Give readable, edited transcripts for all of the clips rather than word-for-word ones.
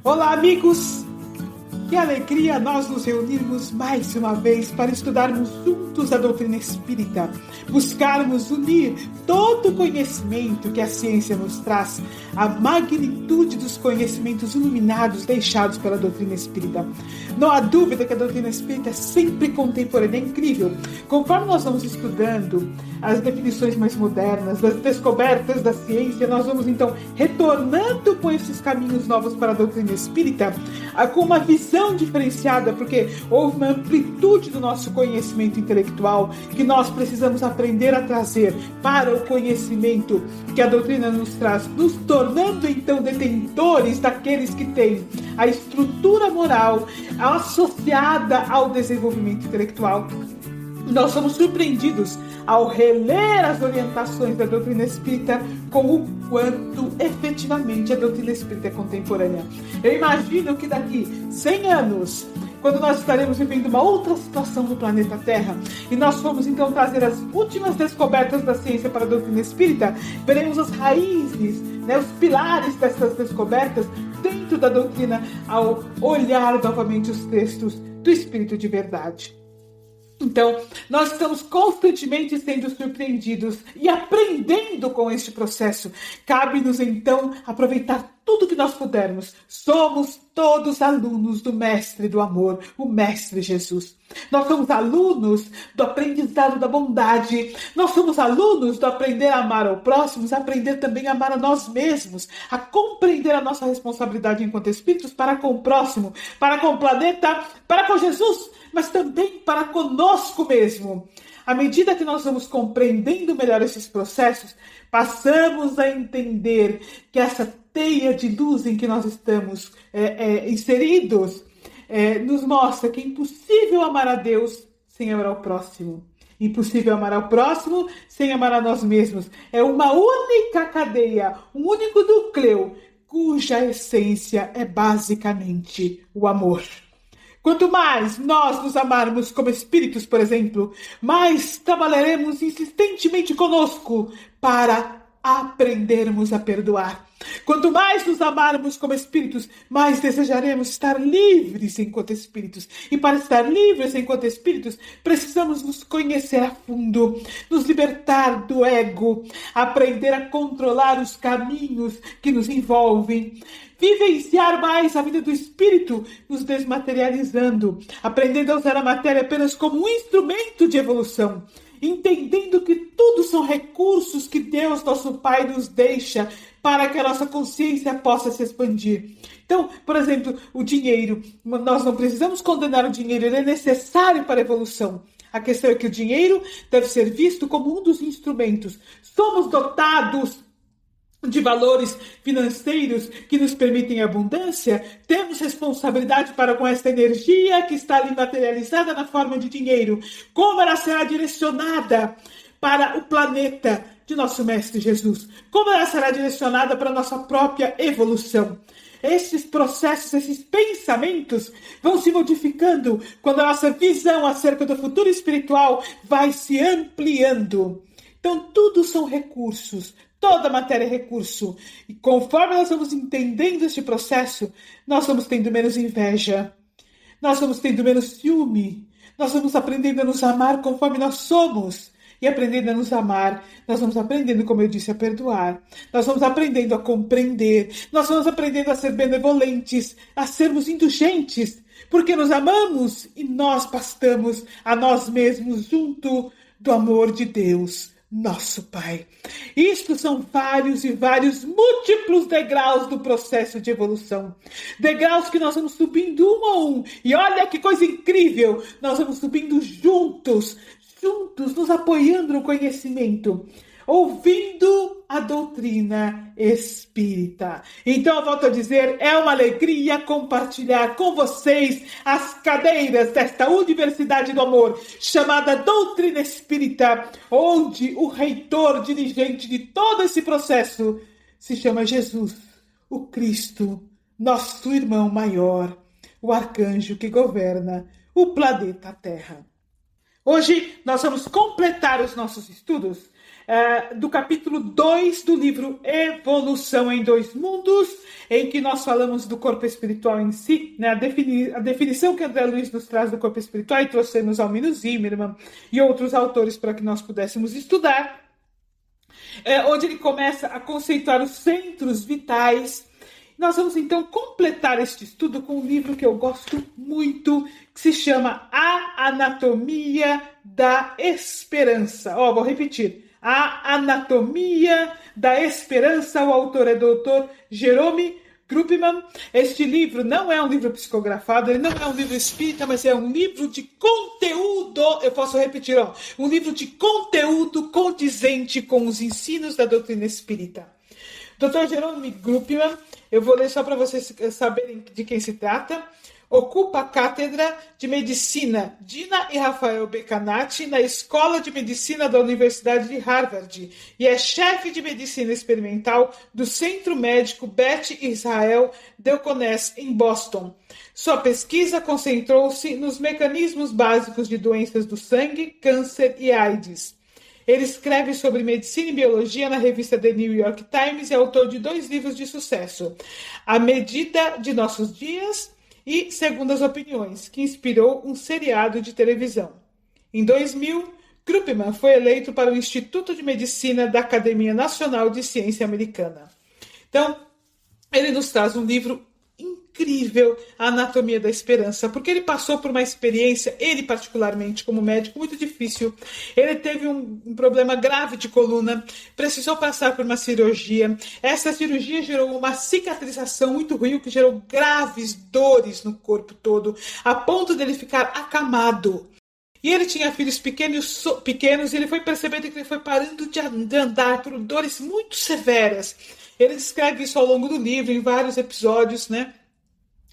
Olá, amigos! Que alegria nós nos reunirmos mais uma vez para estudarmos juntos a doutrina espírita, buscarmos unir todo o conhecimento que a ciência nos traz, a magnitude dos conhecimentos iluminados deixados pela doutrina espírita. Não há dúvida que a doutrina espírita é sempre contemporânea, é incrível. Conforme nós vamos estudando as definições mais modernas, as descobertas da ciência, nós vamos então retornando com esses caminhos novos para a doutrina espírita, com uma visão diferenciada, porque houve uma amplitude do nosso conhecimento intelectual que nós precisamos aprender a trazer para o conhecimento que a doutrina nos traz, nos tornando então detentores daqueles que têm a estrutura moral associada ao desenvolvimento intelectual. Nós somos surpreendidos ao reler as orientações da doutrina espírita com o quanto efetivamente a doutrina espírita é contemporânea. Eu imagino que daqui 100 anos, quando nós estaremos vivendo uma outra situação no planeta Terra, e nós formos então trazer as últimas descobertas da ciência para a doutrina espírita, veremos as raízes, os pilares dessas descobertas dentro da doutrina ao olhar novamente os textos do Espírito de Verdade. Então, nós estamos constantemente sendo surpreendidos e aprendendo com este processo. Cabe-nos, então, aproveitar tudo que nós pudermos. Somos todos alunos do Mestre do Amor, o Mestre Jesus. Nós somos alunos do aprendizado da bondade. Nós somos alunos do aprender a amar ao próximo, aprender também a amar a nós mesmos, a compreender a nossa responsabilidade enquanto espíritos para com o próximo, para com o planeta, para com Jesus, mas também para conosco mesmo. À medida que nós vamos compreendendo melhor esses processos, passamos a entender que essa teia de luz em que nós estamos inseridos nos mostra que é impossível amar a Deus sem amar ao próximo. Impossível amar ao próximo sem amar a nós mesmos. É uma única cadeia, um único núcleo, cuja essência é basicamente o amor. Quanto mais nós nos amarmos como espíritos, por exemplo, mais trabalharemos insistentemente conosco para aprendermos a perdoar. Quanto mais nos amarmos como espíritos, mais desejaremos estar livres enquanto espíritos. E para estar livres enquanto espíritos, precisamos nos conhecer a fundo, nos libertar do ego, aprender a controlar os caminhos que nos envolvem, vivenciar mais a vida do espírito, nos desmaterializando, aprendendo a usar a matéria apenas como um instrumento de evolução, entendendo que tudo são recursos que Deus, nosso Pai, nos deixa para que a nossa consciência possa se expandir. Então, por exemplo, o dinheiro. Nós não precisamos condenar o dinheiro, ele é necessário para a evolução. A questão é que o dinheiro deve ser visto como um dos instrumentos. Somos dotados de valores financeiros que nos permitem abundância, temos responsabilidade para com esta energia que está ali materializada na forma de dinheiro. Como ela será direcionada para o planeta de nosso Mestre Jesus? Como ela será direcionada para a nossa própria evolução? Esses processos, esses pensamentos vão se modificando quando a nossa visão acerca do futuro espiritual vai se ampliando. Então, tudo são recursos. Toda matéria é recurso. E conforme nós vamos entendendo este processo, nós vamos tendo menos inveja. Nós vamos tendo menos ciúme. Nós vamos aprendendo a nos amar conforme nós somos. E aprendendo a nos amar, nós vamos aprendendo, como eu disse, a perdoar. Nós vamos aprendendo a compreender. Nós vamos aprendendo a ser benevolentes, a sermos indulgentes. Porque nos amamos e nós bastamos a nós mesmos junto do amor de Deus, nosso Pai. Isto são vários e vários múltiplos degraus do processo de evolução. Degraus que nós vamos subindo um a um. E olha que coisa incrível! Nós vamos subindo juntos, nos apoiando no conhecimento, ouvindo a doutrina espírita. Então, eu volto a dizer, é uma alegria compartilhar com vocês as cadeiras desta Universidade do Amor, chamada Doutrina Espírita, onde o reitor dirigente de todo esse processo se chama Jesus, o Cristo, nosso irmão maior, o arcanjo que governa o planeta Terra. Hoje nós vamos completar os nossos estudos do capítulo 2 do livro Evolução em Dois Mundos, em que nós falamos do corpo espiritual em si, né? A definição que André Luiz nos traz do corpo espiritual, e trouxemos Almino Zimmermann e outros autores para que nós pudéssemos estudar, onde ele começa a conceituar os centros vitais. Nós vamos então completar este estudo com um livro que eu gosto muito, que se chama A Anatomia da Esperança. Vou repetir. A Anatomia da Esperança. O autor é Dr. Jerome Gruppemann. Este livro não é um livro psicografado, ele não é um livro espírita, mas é um livro de conteúdo, eu posso repetir, um livro de conteúdo condizente com os ensinos da doutrina espírita. Dr. Jerome Gruppemann, eu vou ler só para vocês saberem de quem se trata. Ocupa a cátedra de Medicina Dina e Rafael Becanati na Escola de Medicina da Universidade de Harvard e é chefe de Medicina Experimental do Centro Médico Beth Israel Deaconess em Boston. Sua pesquisa concentrou-se nos mecanismos básicos de doenças do sangue, câncer e AIDS. Ele escreve sobre medicina e biologia na revista The New York Times e é autor de 2 livros de sucesso, A Medida de Nossos Dias e Segundas Opiniões, que inspirou um seriado de televisão. Em 2000, Gruppemann foi eleito para o Instituto de Medicina da Academia Nacional de Ciência Americana. Então, ele nos traz um livro incrível, A Anatomia da Esperança, porque ele passou por uma experiência, ele particularmente como médico, muito difícil. Ele teve um problema grave de coluna, precisou passar por uma cirurgia. Essa cirurgia gerou uma cicatrização muito ruim, o que gerou graves dores no corpo todo, a ponto dele ficar acamado. E ele tinha filhos pequenos e ele foi percebendo que ele foi parando de andar por dores muito severas. Ele descreve isso ao longo do livro, em vários episódios, né?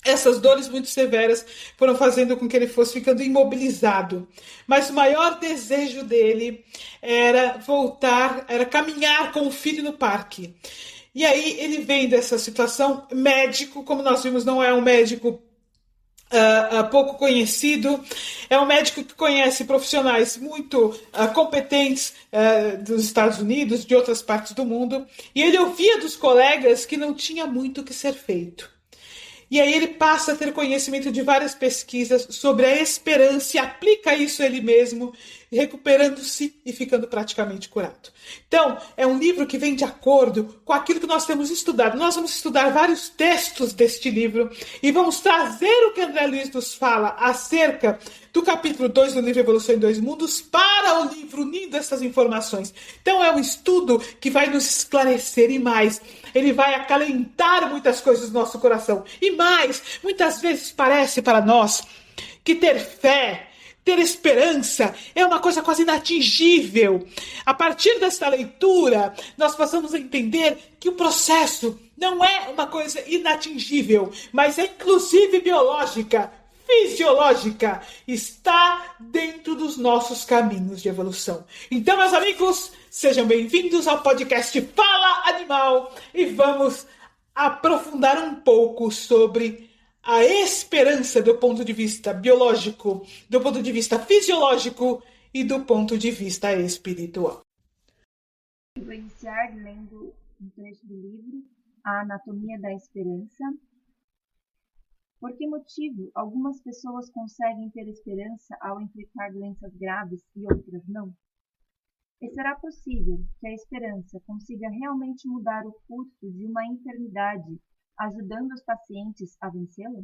Essas dores muito severas foram fazendo com que ele fosse ficando imobilizado. Mas o maior desejo dele era voltar, era caminhar com o filho no parque. E aí ele vem dessa situação, médico, como nós vimos, não é um médico pouco conhecido, é um médico que conhece profissionais muito competentes dos Estados Unidos, de outras partes do mundo, e ele ouvia dos colegas que não tinha muito o que ser feito. E aí ele passa a ter conhecimento de várias pesquisas sobre a esperança e aplica isso ele mesmo, recuperando-se e ficando praticamente curado. Então, é um livro que vem de acordo com aquilo que nós temos estudado. Nós vamos estudar vários textos deste livro e vamos trazer o que André Luiz nos fala acerca do capítulo 2 do livro Evolução em Dois Mundos para o livro unindo essas informações. Então, é um estudo que vai nos esclarecer e mais. Ele vai acalentar muitas coisas no nosso coração. E mais, muitas vezes parece para nós que ter fé, ter esperança é uma coisa quase inatingível. A partir desta leitura, nós passamos a entender que o processo não é uma coisa inatingível, mas é inclusive biológica, fisiológica, está dentro dos nossos caminhos de evolução. Então, meus amigos, sejam bem-vindos ao podcast Fala Animal e vamos aprofundar um pouco sobre a esperança do ponto de vista biológico, do ponto de vista fisiológico e do ponto de vista espiritual. Vou iniciar lendo um trecho do livro A Anatomia da Esperança. Por que motivo algumas pessoas conseguem ter esperança ao enfrentar doenças graves e outras não? E será possível que a esperança consiga realmente mudar o curso de uma enfermidade, ajudando os pacientes a vencê-la?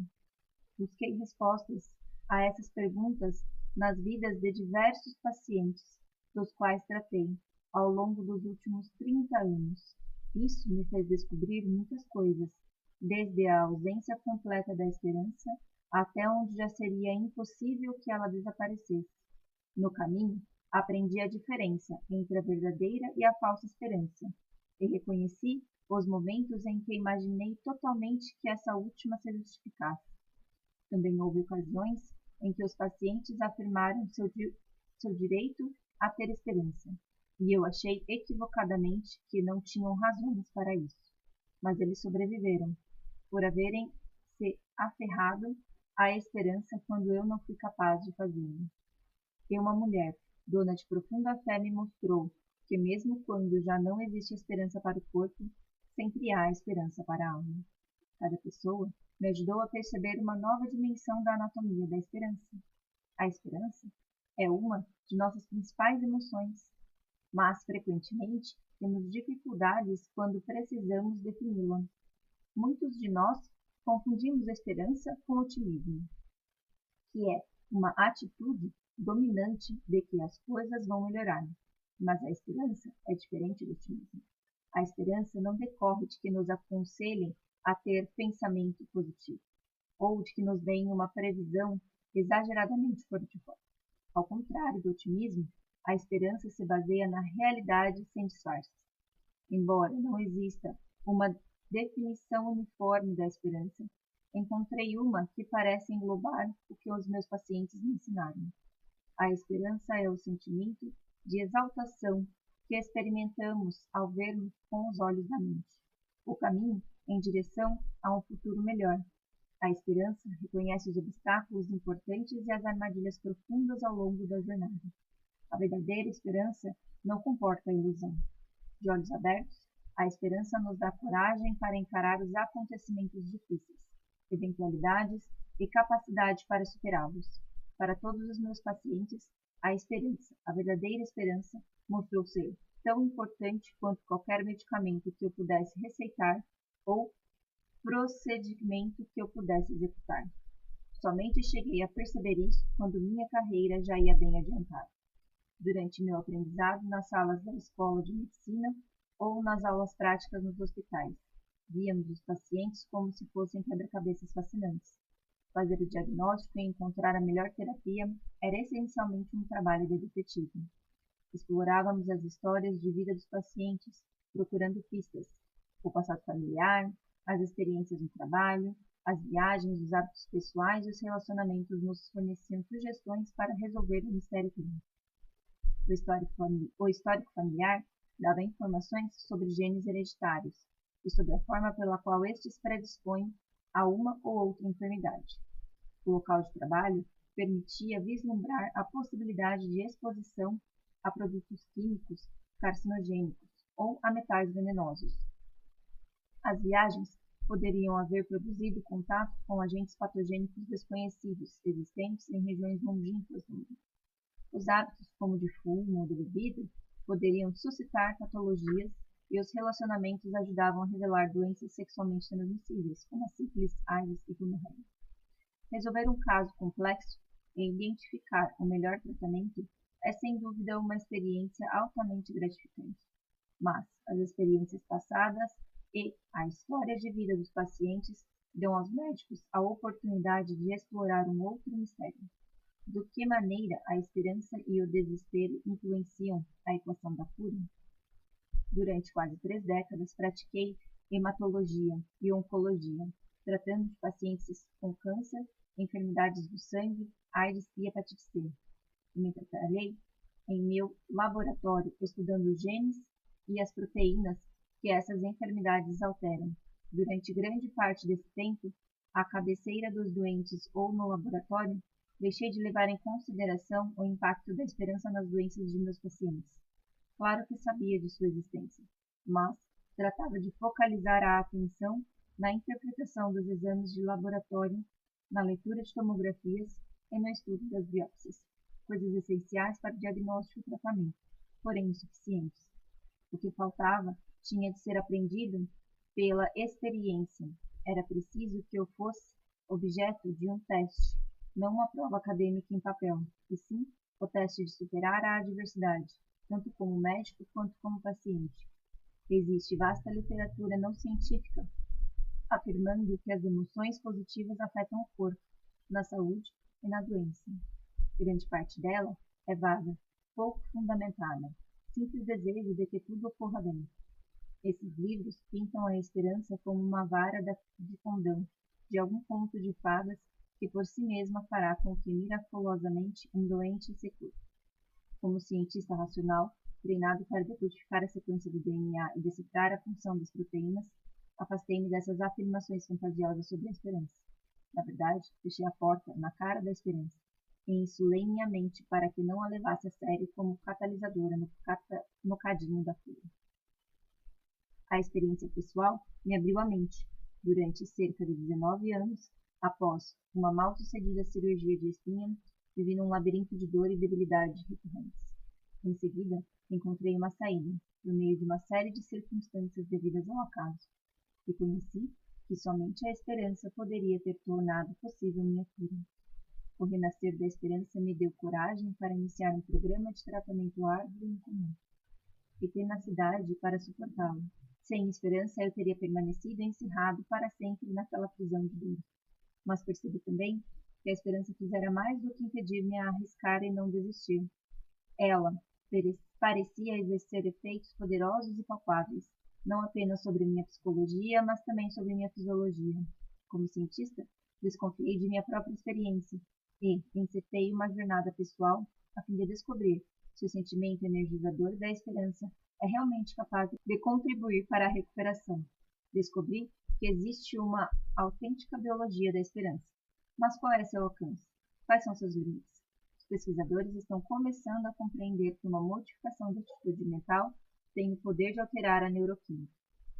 Busquei respostas a essas perguntas nas vidas de diversos pacientes, dos quais tratei ao longo dos últimos 30 anos. Isso me fez descobrir muitas coisas, desde a ausência completa da esperança até onde já seria impossível que ela desaparecesse. No caminho, aprendi a diferença entre a verdadeira e a falsa esperança, e reconheci os momentos em que imaginei totalmente que essa última se justificasse. Também houve ocasiões em que os pacientes afirmaram seu direito a ter esperança, e eu achei equivocadamente que não tinham razões para isso. Mas eles sobreviveram, por haverem se aferrado à esperança quando eu não fui capaz de fazê-lo. E uma mulher, dona de profunda fé, me mostrou porque mesmo quando já não existe esperança para o corpo, sempre há esperança para a alma. Cada pessoa me ajudou a perceber uma nova dimensão da anatomia da esperança. A esperança é uma de nossas principais emoções, mas frequentemente temos dificuldades quando precisamos defini-la. Muitos de nós confundimos esperança com otimismo, que é uma atitude dominante de que as coisas vão melhorar. Mas a esperança é diferente do otimismo. A esperança não decorre de que nos aconselhem a ter pensamento positivo, ou de que nos deem uma previsão exageradamente positiva. Ao contrário do otimismo, a esperança se baseia na realidade sem disfarces. Embora não exista uma definição uniforme da esperança, encontrei uma que parece englobar o que os meus pacientes me ensinaram. A esperança é o sentimento de exaltação que experimentamos ao vermos com os olhos da mente o caminho em direção a um futuro melhor. A esperança reconhece os obstáculos importantes e as armadilhas profundas ao longo da jornada. A verdadeira esperança não comporta a ilusão. De olhos abertos, a esperança nos dá coragem para encarar os acontecimentos difíceis, eventualidades e capacidade para superá-los. Para todos os meus pacientes, a esperança, a verdadeira esperança, mostrou ser tão importante quanto qualquer medicamento que eu pudesse receitar ou procedimento que eu pudesse executar. Somente cheguei a perceber isso quando minha carreira já ia bem adiantada. Durante meu aprendizado nas salas da escola de medicina ou nas aulas práticas nos hospitais, víamos os pacientes como se fossem quebra-cabeças fascinantes. Fazer o diagnóstico e encontrar a melhor terapia era essencialmente um trabalho de detetive. Explorávamos as histórias de vida dos pacientes, procurando pistas, o passado familiar, as experiências no trabalho, as viagens, os hábitos pessoais e os relacionamentos nos forneciam sugestões para resolver o mistério clínico. O histórico familiar dava informações sobre genes hereditários e sobre a forma pela qual estes predispõem a uma ou outra enfermidade. O local de trabalho permitia vislumbrar a possibilidade de exposição a produtos químicos carcinogênicos ou a metais venenosos. As viagens poderiam haver produzido contato com agentes patogênicos desconhecidos, existentes em regiões longínquas do mundo. Os hábitos, como de fumo ou de bebida, poderiam suscitar patologias e os relacionamentos ajudavam a revelar doenças sexualmente transmissíveis, como a sífilis, AIDS e gonorreia. Resolver um caso complexo e identificar o melhor tratamento é sem dúvida uma experiência altamente gratificante. Mas as experiências passadas e a história de vida dos pacientes dão aos médicos a oportunidade de explorar um outro mistério. Do que maneira a esperança e o desespero influenciam a equação da cura? Durante quase 3 décadas pratiquei hematologia e oncologia, tratando de pacientes com câncer, enfermidades do sangue, AIDS e hepatite C. Me trabalhei em meu laboratório estudando os genes e as proteínas que essas enfermidades alteram. Durante grande parte desse tempo, à cabeceira dos doentes ou no laboratório, deixei de levar em consideração o impacto da esperança nas doenças de meus pacientes. Claro que sabia de sua existência, mas tratava de focalizar a atenção na interpretação dos exames de laboratório, na leitura de tomografias e no estudo das biópsias, coisas essenciais para o diagnóstico e tratamento, porém insuficientes. O que faltava tinha de ser aprendido pela experiência. Era preciso que eu fosse objeto de um teste, não uma prova acadêmica em papel, e sim o teste de superar a adversidade, tanto como médico quanto como paciente. Existe vasta literatura não científica afirmando que as emoções positivas afetam o corpo, na saúde e na doença. Grande parte dela é vaga, pouco fundamentada, simples desejo de que tudo ocorra bem. Esses livros pintam a esperança como uma vara de condão, de algum conto de fadas que por si mesma fará com que miraculosamente um doente se cure. Como cientista racional, treinado para decodificar a sequência do DNA e decifrar a função das proteínas, afastei-me dessas afirmações fantasiosas sobre a esperança. Na verdade, fechei a porta na cara da esperança. e insulei minha mente para que não a levasse a sério como catalisadora no cadinho da cura. A experiência pessoal me abriu a mente. Durante cerca de 19 anos, após uma mal-sucedida cirurgia de espinha, vivi num labirinto de dor e debilidade recorrentes. Em seguida, encontrei uma saída, por meio de uma série de circunstâncias devidas ao acaso. E conheci que somente a esperança poderia ter tornado possível minha cura. O renascer da esperança me deu coragem para iniciar um programa de tratamento árduo e incomum. E tenacidade para suportá-lo. Sem esperança, eu teria permanecido encerrado para sempre naquela prisão de dor. Mas percebi também que a esperança fizera mais do que impedir-me a arriscar e não desistir. Ela parecia exercer efeitos poderosos e palpáveis, não apenas sobre minha psicologia, mas também sobre minha fisiologia. Como cientista, desconfiei de minha própria experiência e encetei uma jornada pessoal a fim de descobrir se o sentimento energizador da esperança é realmente capaz de contribuir para a recuperação. Descobri que existe uma autêntica biologia da esperança. Mas qual é seu alcance? Quais são seus limites? Os pesquisadores estão começando a compreender que uma modificação da atitude mental tem o poder de alterar a neuroquímica.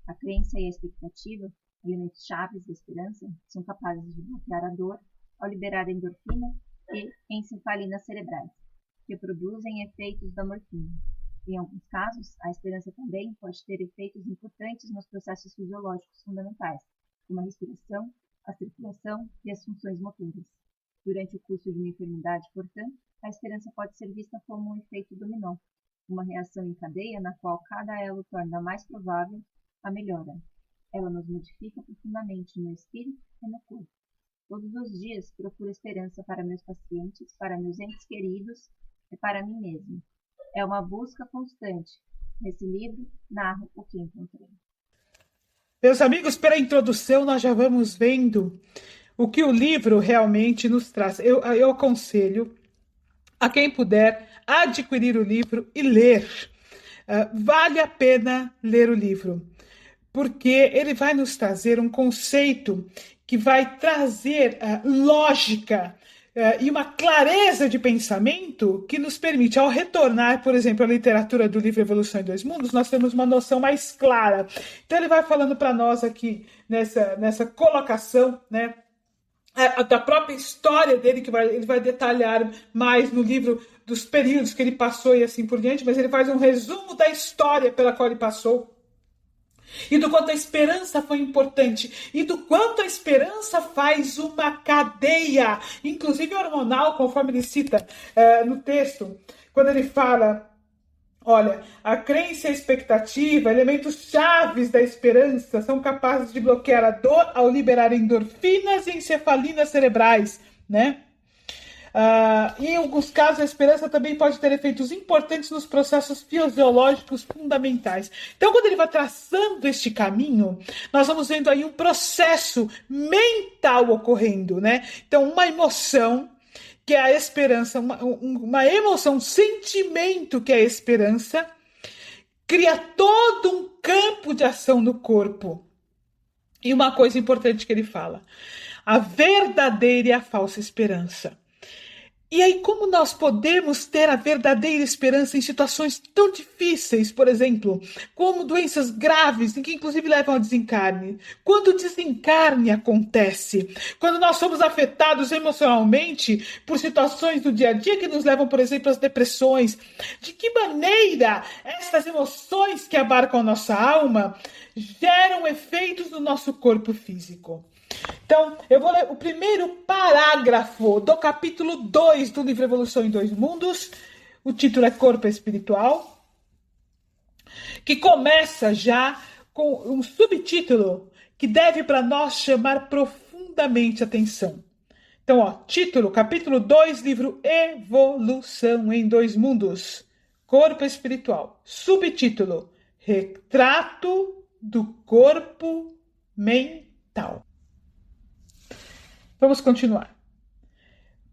A crença e a expectativa, elementos chaves da esperança, são capazes de bloquear a dor ao liberar endorfina e encefalinas cerebrais, que produzem efeitos da morfina. Em alguns casos, a esperança também pode ter efeitos importantes nos processos fisiológicos fundamentais, como a respiração, a circulação e as funções motoras. Durante o curso de uma enfermidade, portanto, a esperança pode ser vista como um efeito dominó, uma reação em cadeia na qual cada elo torna mais provável a melhora. Ela nos modifica profundamente no espírito e no corpo. Todos os dias procuro esperança para meus pacientes, para meus entes queridos e para mim mesmo. É uma busca constante. Nesse livro, narro o que encontrei. Meus amigos, pela introdução, nós já vamos vendo o que o livro realmente nos traz. Eu aconselho a quem puder adquirir o livro e ler. Vale a pena ler o livro, porque ele vai nos trazer um conceito que vai trazer lógica e uma clareza de pensamento que nos permite, ao retornar, por exemplo, à literatura do livro Evolução em Dois Mundos, nós temos uma noção mais clara. Então ele vai falando para nós aqui, nessa colocação, né, da própria história dele, que ele vai detalhar mais no livro dos períodos que ele passou e assim por diante, mas ele faz um resumo da história pela qual ele passou, e do quanto a esperança foi importante, e do quanto a esperança faz uma cadeia, inclusive hormonal, conforme ele cita no texto, quando ele fala, olha, a crença e a expectativa, elementos chaves da esperança, são capazes de bloquear a dor ao liberar endorfinas e encefalinas cerebrais, né? Em alguns casos, a esperança também pode ter efeitos importantes nos processos fisiológicos fundamentais. Então, quando ele vai traçando este caminho, nós vamos vendo aí um processo mental ocorrendo, né? Então, uma emoção, que é a esperança, uma emoção, um sentimento que é a esperança, cria todo um campo de ação no corpo. E uma coisa importante que ele fala, a verdadeira e a falsa esperança. E aí, como nós podemos ter a verdadeira esperança em situações tão difíceis, por exemplo, como doenças graves, que inclusive levam ao desencarne? Quando o desencarne acontece, quando nós somos afetados emocionalmente por situações do dia a dia que nos levam, por exemplo, às depressões, de que maneira essas emoções que abarcam a nossa alma geram efeitos no nosso corpo físico? Então, eu vou ler o primeiro parágrafo do capítulo 2 do livro Evolução em Dois Mundos. O título é Corpo Espiritual, que começa já com um subtítulo que deve para nós chamar profundamente atenção. Então, título, capítulo 2, livro Evolução em Dois Mundos, Corpo Espiritual. Subtítulo, Retrato do Corpo Mental. Vamos continuar.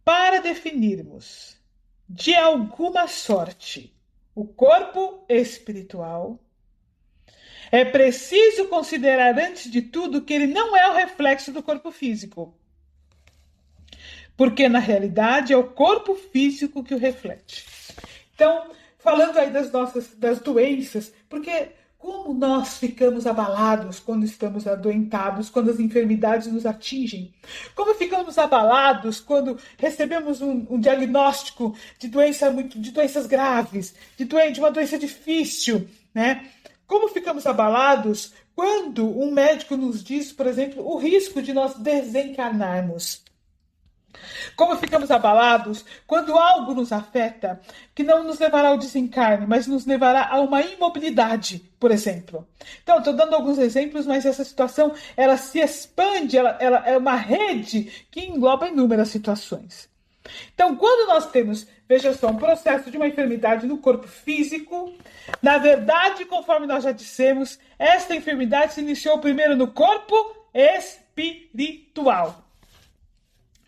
Para definirmos, de alguma sorte, o corpo espiritual, é preciso considerar antes de tudo que ele não é o reflexo do corpo físico. porque na realidade é o corpo físico que o reflete. Então, falando aí das doenças, porque como nós ficamos abalados quando estamos adoentados, quando as enfermidades nos atingem? Como ficamos abalados quando recebemos um diagnóstico de doenças graves, de uma doença difícil, né? Como ficamos abalados quando um médico nos diz, por exemplo, o risco de nós desencarnarmos? Como ficamos abalados quando algo nos afeta que não nos levará ao desencarne, mas nos levará a uma imobilidade, por exemplo. Então, estou dando alguns exemplos, mas essa situação ela se expande, ela é uma rede que engloba inúmeras situações. Então, quando nós temos, veja só, um processo de uma enfermidade no corpo físico, na verdade, conforme nós já dissemos, esta enfermidade se iniciou primeiro no corpo espiritual.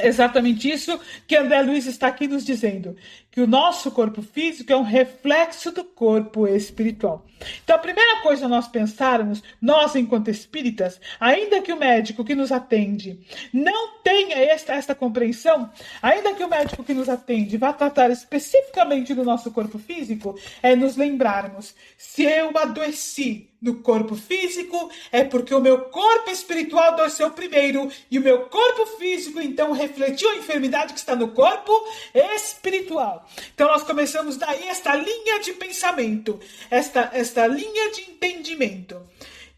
Exatamente isso que André Luiz está aqui nos dizendo, que o nosso corpo físico é um reflexo do corpo espiritual. Então, a primeira coisa a nós pensarmos, nós enquanto espíritas, ainda que o médico que nos atende não tenha esta compreensão, ainda que o médico que nos atende vá tratar especificamente do nosso corpo físico, é nos lembrarmos, se eu adoeci no corpo físico, é porque o meu corpo espiritual adoeceu primeiro, e o meu corpo físico, então, refletiu a enfermidade que está no corpo espiritual. Então, nós começamos daí esta linha de pensamento, esta linha de entendimento.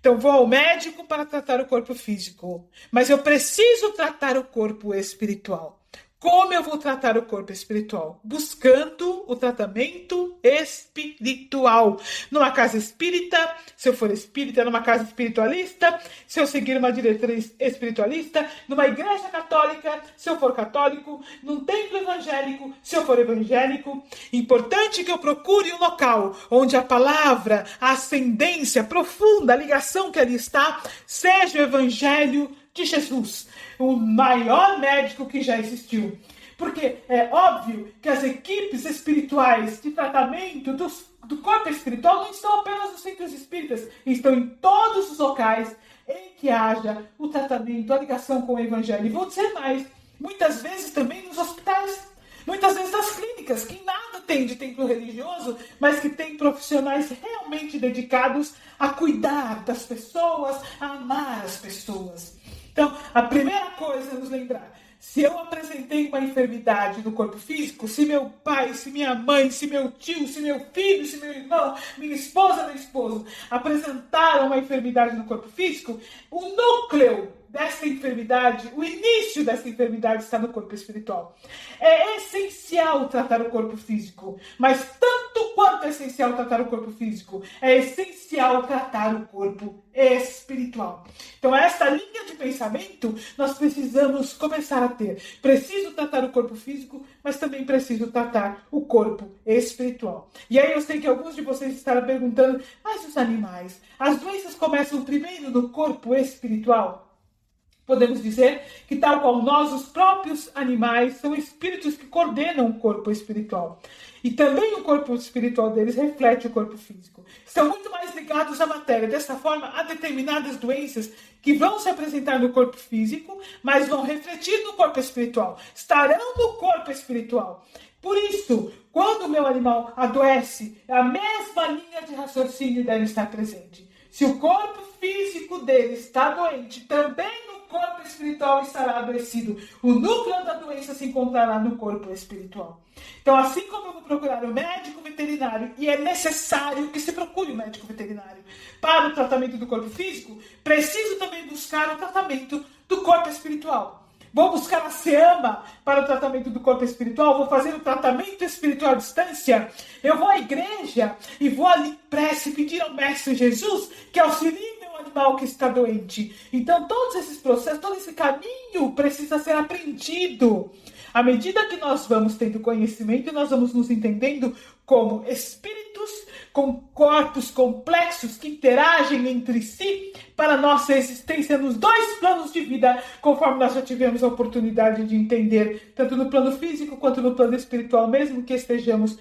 Então, vou ao médico para tratar o corpo físico, mas eu preciso tratar o corpo espiritual. Como eu vou tratar o corpo espiritual? Buscando o tratamento espiritual. Numa casa espírita, se eu for espírita, numa casa espiritualista, se eu seguir uma diretriz espiritualista, numa igreja católica, se eu for católico, num templo evangélico, se eu for evangélico. Importante que eu procure um local onde a palavra, a ascendência profunda, a ligação que ali está, seja o evangelho de Jesus, o maior médico que já existiu. Porque é óbvio que as equipes espirituais de tratamento do corpo espiritual não estão apenas nos centros espíritas, estão em todos os locais em que haja o tratamento, a ligação com o evangelho. E vou dizer mais, muitas vezes também nos hospitais, muitas vezes nas clínicas, que nada tem de templo religioso, mas que tem profissionais realmente dedicados a cuidar das pessoas, a amar as pessoas. Então, a primeira coisa é nos lembrar, se eu apresentei uma enfermidade no corpo físico, se meu pai, se minha mãe, se meu tio, se meu filho, se meu irmão, minha esposa, meu esposo, apresentaram uma enfermidade no corpo físico, o núcleo dessa enfermidade, o início dessa enfermidade está no corpo espiritual. É essencial tratar o corpo físico, mas tanto quanto é essencial tratar o corpo físico, é essencial tratar o corpo espiritual. Então, essa linha de pensamento nós precisamos começar a ter. Preciso tratar o corpo físico, mas também preciso tratar o corpo espiritual. E aí eu sei que alguns de vocês estarão perguntando, mas os animais, as doenças começam primeiro no corpo espiritual? Podemos dizer que, tal qual nós, os próprios animais, são espíritos que coordenam o corpo espiritual. E também o corpo espiritual deles reflete o corpo físico. Estão muito mais ligados à matéria. Dessa forma, há determinadas doenças que vão se apresentar no corpo físico, mas vão refletir no corpo espiritual. Estarão no corpo espiritual. Por isso, quando o meu animal adoece, a mesma linha de raciocínio deve estar presente. Se o corpo físico dele está doente, também no corpo espiritual estará adoecido. O núcleo da doença se encontrará no corpo espiritual. Então, assim como eu vou procurar o médico veterinário, e é necessário que se procure o médico veterinário para o tratamento do corpo físico, preciso também buscar o tratamento do corpo espiritual. Vou buscar a SEAMA para o tratamento do corpo espiritual, vou fazer o tratamento espiritual à distância, eu vou à igreja e vou ali prece pedir ao Mestre Jesus que auxilie meu animal que está doente. Então, todos esses processos, todo esse caminho precisa ser aprendido. À medida que nós vamos tendo conhecimento, nós vamos nos entendendo como espíritos com corpos complexos que interagem entre si para a nossa existência nos dois planos de vida, conforme nós já tivemos a oportunidade de entender, tanto no plano físico quanto no plano espiritual, mesmo que estejamos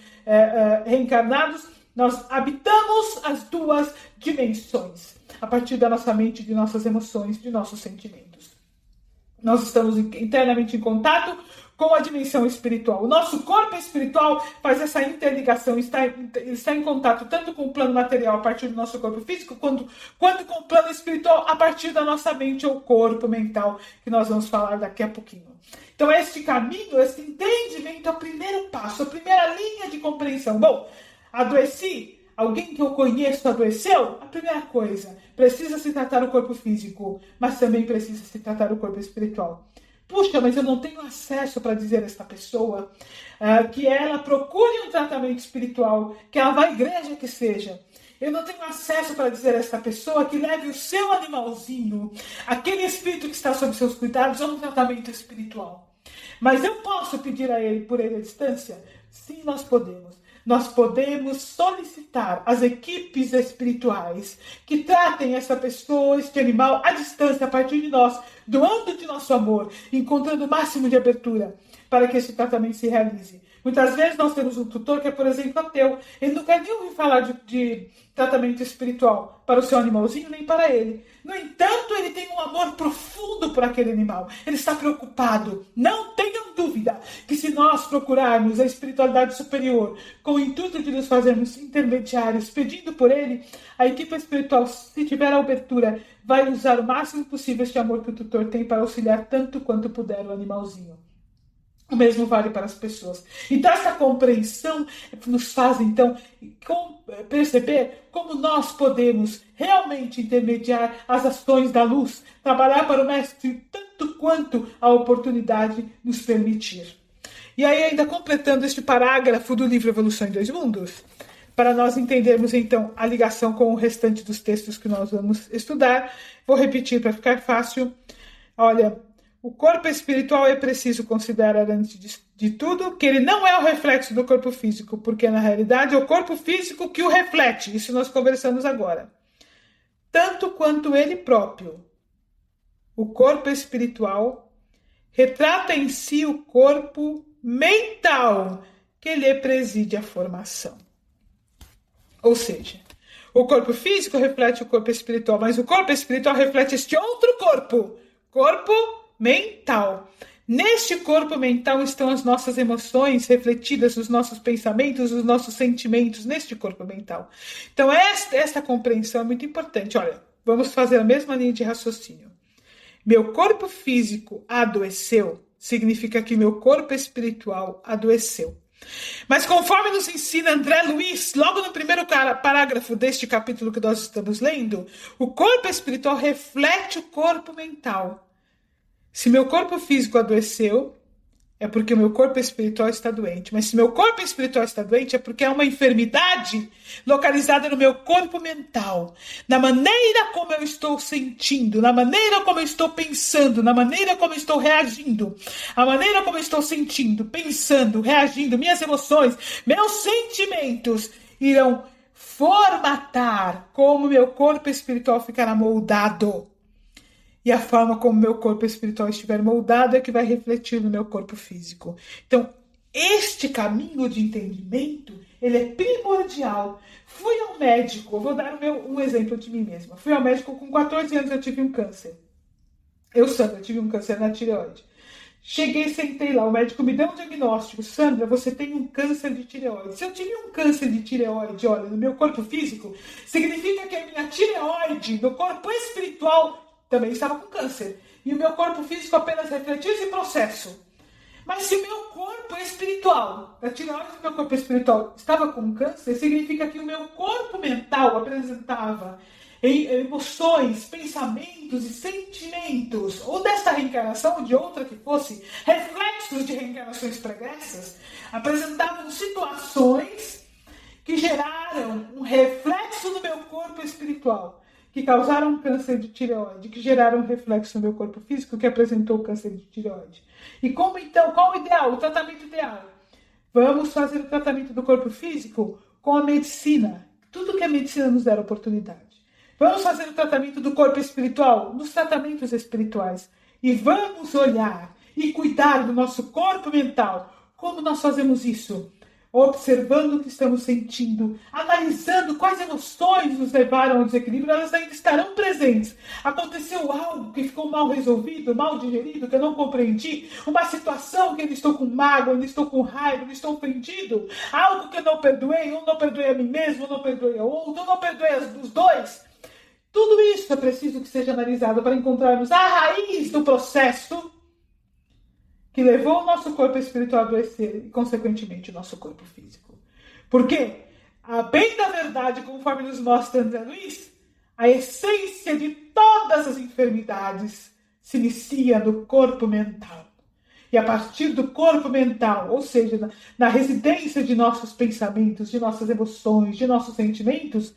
reencarnados, nós habitamos as duas dimensões, a partir da nossa mente, de nossas emoções, de nossos sentimentos. Nós estamos internamente em contato com a dimensão espiritual. O nosso corpo espiritual faz essa interligação, está em contato tanto com o plano material a partir do nosso corpo físico, quanto com o plano espiritual a partir da nossa mente ou corpo mental, que nós vamos falar daqui a pouquinho. Então, este caminho, esse entendimento é o primeiro passo, a primeira linha de compreensão. Bom, adoeci, alguém que eu conheço adoeceu, a primeira coisa, precisa se tratar o corpo físico, mas também precisa se tratar o corpo espiritual. Puxa, mas eu não tenho acesso para dizer a esta pessoa que ela procure um tratamento espiritual, que ela vá à igreja que seja. Eu não tenho acesso para dizer a esta pessoa que leve o seu animalzinho, aquele espírito que está sob seus cuidados, a um tratamento espiritual. Mas eu posso pedir a ele, por ele à distância? Sim, nós podemos. Nós podemos solicitar às equipes espirituais que tratem essa pessoa, este animal, à distância, a partir de nós, doando de nosso amor, encontrando o máximo de abertura para que esse tratamento se realize. Muitas vezes nós temos um tutor que é, por exemplo, ateu. Ele não quer nem ouvir falar de tratamento espiritual para o seu animalzinho, nem para ele. No entanto, ele tem um amor profundo por aquele animal. Ele está preocupado. Não tenham dúvida que se nós procurarmos a espiritualidade superior com o intuito de nos fazermos intermediários, pedindo por ele, a equipe espiritual, se tiver a abertura, vai usar o máximo possível este amor que o tutor tem para auxiliar tanto quanto puder o animalzinho. O mesmo vale para as pessoas. Então, essa compreensão nos faz, então, perceber como nós podemos realmente intermediar as ações da luz, trabalhar para o Mestre tanto quanto a oportunidade nos permitir. E aí, ainda completando este parágrafo do livro Evolução em Dois Mundos, para nós entendermos, então, a ligação com o restante dos textos que nós vamos estudar, vou repetir para ficar fácil. Olha, o corpo espiritual é preciso considerar, antes de tudo, que ele não é o reflexo do corpo físico, porque na realidade é o corpo físico que o reflete. Isso nós conversamos agora. Tanto quanto ele próprio, o corpo espiritual retrata em si o corpo mental que lhe preside a formação. Ou seja, o corpo físico reflete o corpo espiritual, mas o corpo espiritual reflete este outro corpo mental. Neste corpo mental estão as nossas emoções refletidas nos nossos pensamentos, nos nossos sentimentos, neste corpo mental. Então, esta compreensão é muito importante. Olha, vamos fazer a mesma linha de raciocínio. Meu corpo físico adoeceu, significa que meu corpo espiritual adoeceu. Mas conforme nos ensina André Luiz, logo no primeiro parágrafo deste capítulo que nós estamos lendo, o corpo espiritual reflete o corpo mental. Se meu corpo físico adoeceu, é porque o meu corpo espiritual está doente. Mas se meu corpo espiritual está doente, é porque é uma enfermidade localizada no meu corpo mental. Na maneira como eu estou sentindo, na maneira como eu estou pensando, na maneira como eu estou reagindo. A maneira como eu estou sentindo, pensando, reagindo, minhas emoções, meus sentimentos irão formatar como meu corpo espiritual ficará moldado. E a forma como meu corpo espiritual estiver moldado é que vai refletir no meu corpo físico. Então, este caminho de entendimento, ele é primordial. Fui ao médico, eu vou dar um exemplo de mim mesma. Fui ao médico com 14 anos, eu tive um câncer. Sandra, tive um câncer na tireoide. Cheguei, sentei lá, o médico me deu um diagnóstico. Sandra, você tem um câncer de tireoide. Se eu tive um câncer de tireoide, olha, no meu corpo físico, significa que a minha tireoide, no corpo espiritual, também estava com câncer. E o meu corpo físico apenas refletiu esse processo. Mas se o meu corpo espiritual, a tireoide do meu corpo espiritual estava com câncer, significa que o meu corpo mental apresentava emoções, pensamentos e sentimentos, ou desta reencarnação ou de outra que fosse, reflexos de reencarnações pregressas, apresentavam situações que geraram um reflexo no meu corpo espiritual, que causaram um câncer de tireoide, que geraram um reflexo no meu corpo físico, que apresentou o câncer de tireoide. E como então, qual o ideal, o tratamento ideal? Vamos fazer o tratamento do corpo físico com a medicina, tudo que a medicina nos der oportunidade. Vamos fazer o tratamento do corpo espiritual nos tratamentos espirituais. E vamos olhar e cuidar do nosso corpo mental. Como nós fazemos isso? observando o que estamos sentindo, analisando quais emoções nos levaram ao desequilíbrio, elas ainda estarão presentes. Aconteceu algo que ficou mal resolvido, mal digerido, que eu não compreendi, uma situação que ainda estou com mágoa, ainda estou com raiva, ainda estou ofendido, algo que eu não perdoei, ou não perdoei a mim mesmo, ou não perdoei a outro, ou não perdoei os dois. Tudo isso é preciso que seja analisado para encontrarmos a raiz do processo que levou o nosso corpo espiritual a adoecer e, consequentemente, o nosso corpo físico. Porque, a bem da verdade, conforme nos mostra André Luiz, a essência de todas as enfermidades se inicia no corpo mental. E a partir do corpo mental, ou seja, na residência de nossos pensamentos, de nossas emoções, de nossos sentimentos,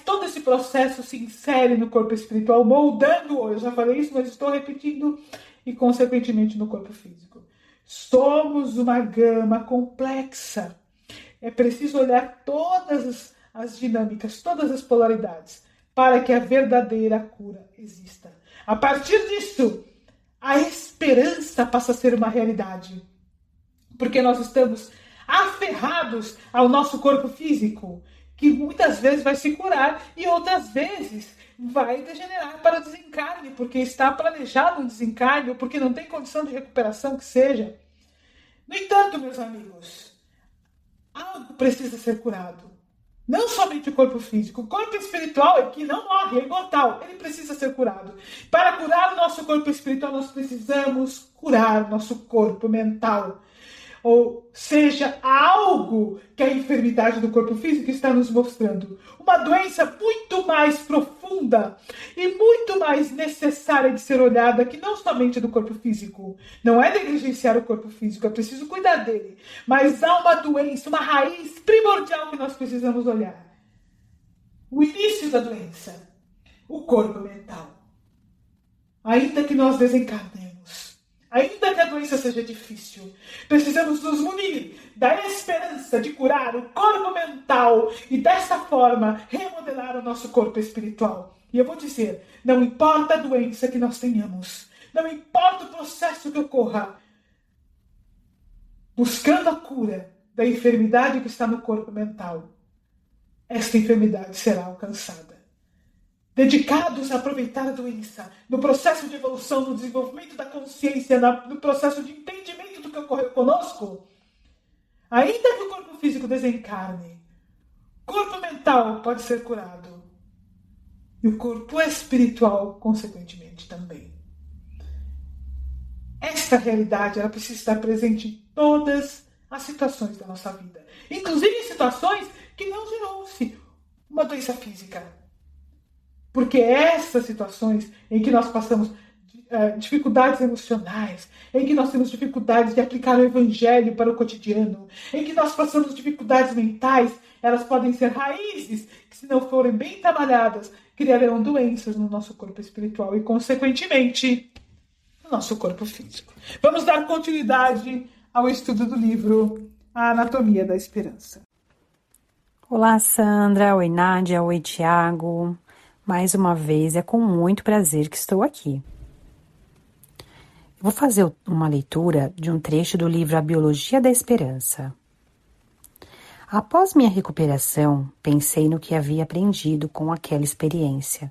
todo esse processo se insere no corpo espiritual, moldando-o. Eu já falei isso, mas estou repetindo, e consequentemente no corpo físico. Somos uma gama complexa. É preciso olhar todas as dinâmicas, todas as polaridades, para que a verdadeira cura exista. A partir disso, a esperança passa a ser uma realidade. Porque nós estamos aferrados ao nosso corpo físico, que muitas vezes vai se curar e outras vezes vai degenerar para o desencarne, porque está planejado um desencarne ou porque não tem condição de recuperação que seja. No entanto, meus amigos, algo precisa ser curado. Não somente o corpo físico, o corpo espiritual é que não morre, é imortal, ele precisa ser curado. Para curar o nosso corpo espiritual, nós precisamos curar nosso corpo mental. Ou seja, algo que a enfermidade do corpo físico está nos mostrando. Uma doença muito mais profunda e muito mais necessária de ser olhada que não somente do corpo físico. Não é negligenciar o corpo físico, é preciso cuidar dele. Mas há uma doença, uma raiz primordial que nós precisamos olhar. O início da doença, o corpo mental. Ainda que nós desencarnemos, ainda que a doença seja difícil, precisamos nos munir da esperança de curar o corpo mental e dessa forma remodelar o nosso corpo espiritual. E eu vou dizer, não importa a doença que nós tenhamos, não importa o processo que ocorra, buscando a cura da enfermidade que está no corpo mental, esta enfermidade será alcançada. Dedicados a aproveitar a doença, no processo de evolução, no desenvolvimento da consciência, no processo de entendimento do que ocorreu conosco, ainda que o corpo físico desencarne, o corpo mental pode ser curado. E o corpo espiritual, consequentemente, também. Esta realidade ela precisa estar presente em todas as situações da nossa vida. Inclusive em situações que não gerou-se uma doença física. Porque essas situações em que nós passamos dificuldades emocionais, em que nós temos dificuldades de aplicar o evangelho para o cotidiano, em que nós passamos dificuldades mentais, elas podem ser raízes que, se não forem bem trabalhadas, criarão doenças no nosso corpo espiritual e, consequentemente, no nosso corpo físico. Vamos dar continuidade ao estudo do livro A Anatomia da Esperança. Olá, Sandra. Oi, Nádia. Oi, Tiago. Mais uma vez, é com muito prazer que estou aqui. Eu vou fazer uma leitura de um trecho do livro A Biologia da Esperança. Após minha recuperação, pensei no que havia aprendido com aquela experiência.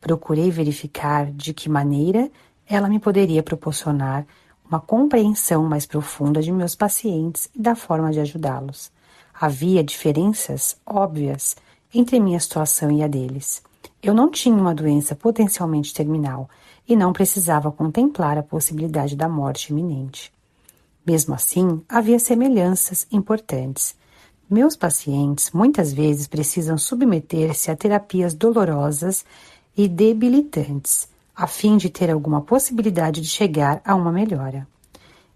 Procurei verificar de que maneira ela me poderia proporcionar uma compreensão mais profunda de meus pacientes e da forma de ajudá-los. Havia diferenças óbvias entre minha situação e a deles. Eu não tinha uma doença potencialmente terminal e não precisava contemplar a possibilidade da morte iminente. Mesmo assim, havia semelhanças importantes. Meus pacientes muitas vezes precisam submeter-se a terapias dolorosas e debilitantes, a fim de ter alguma possibilidade de chegar a uma melhora.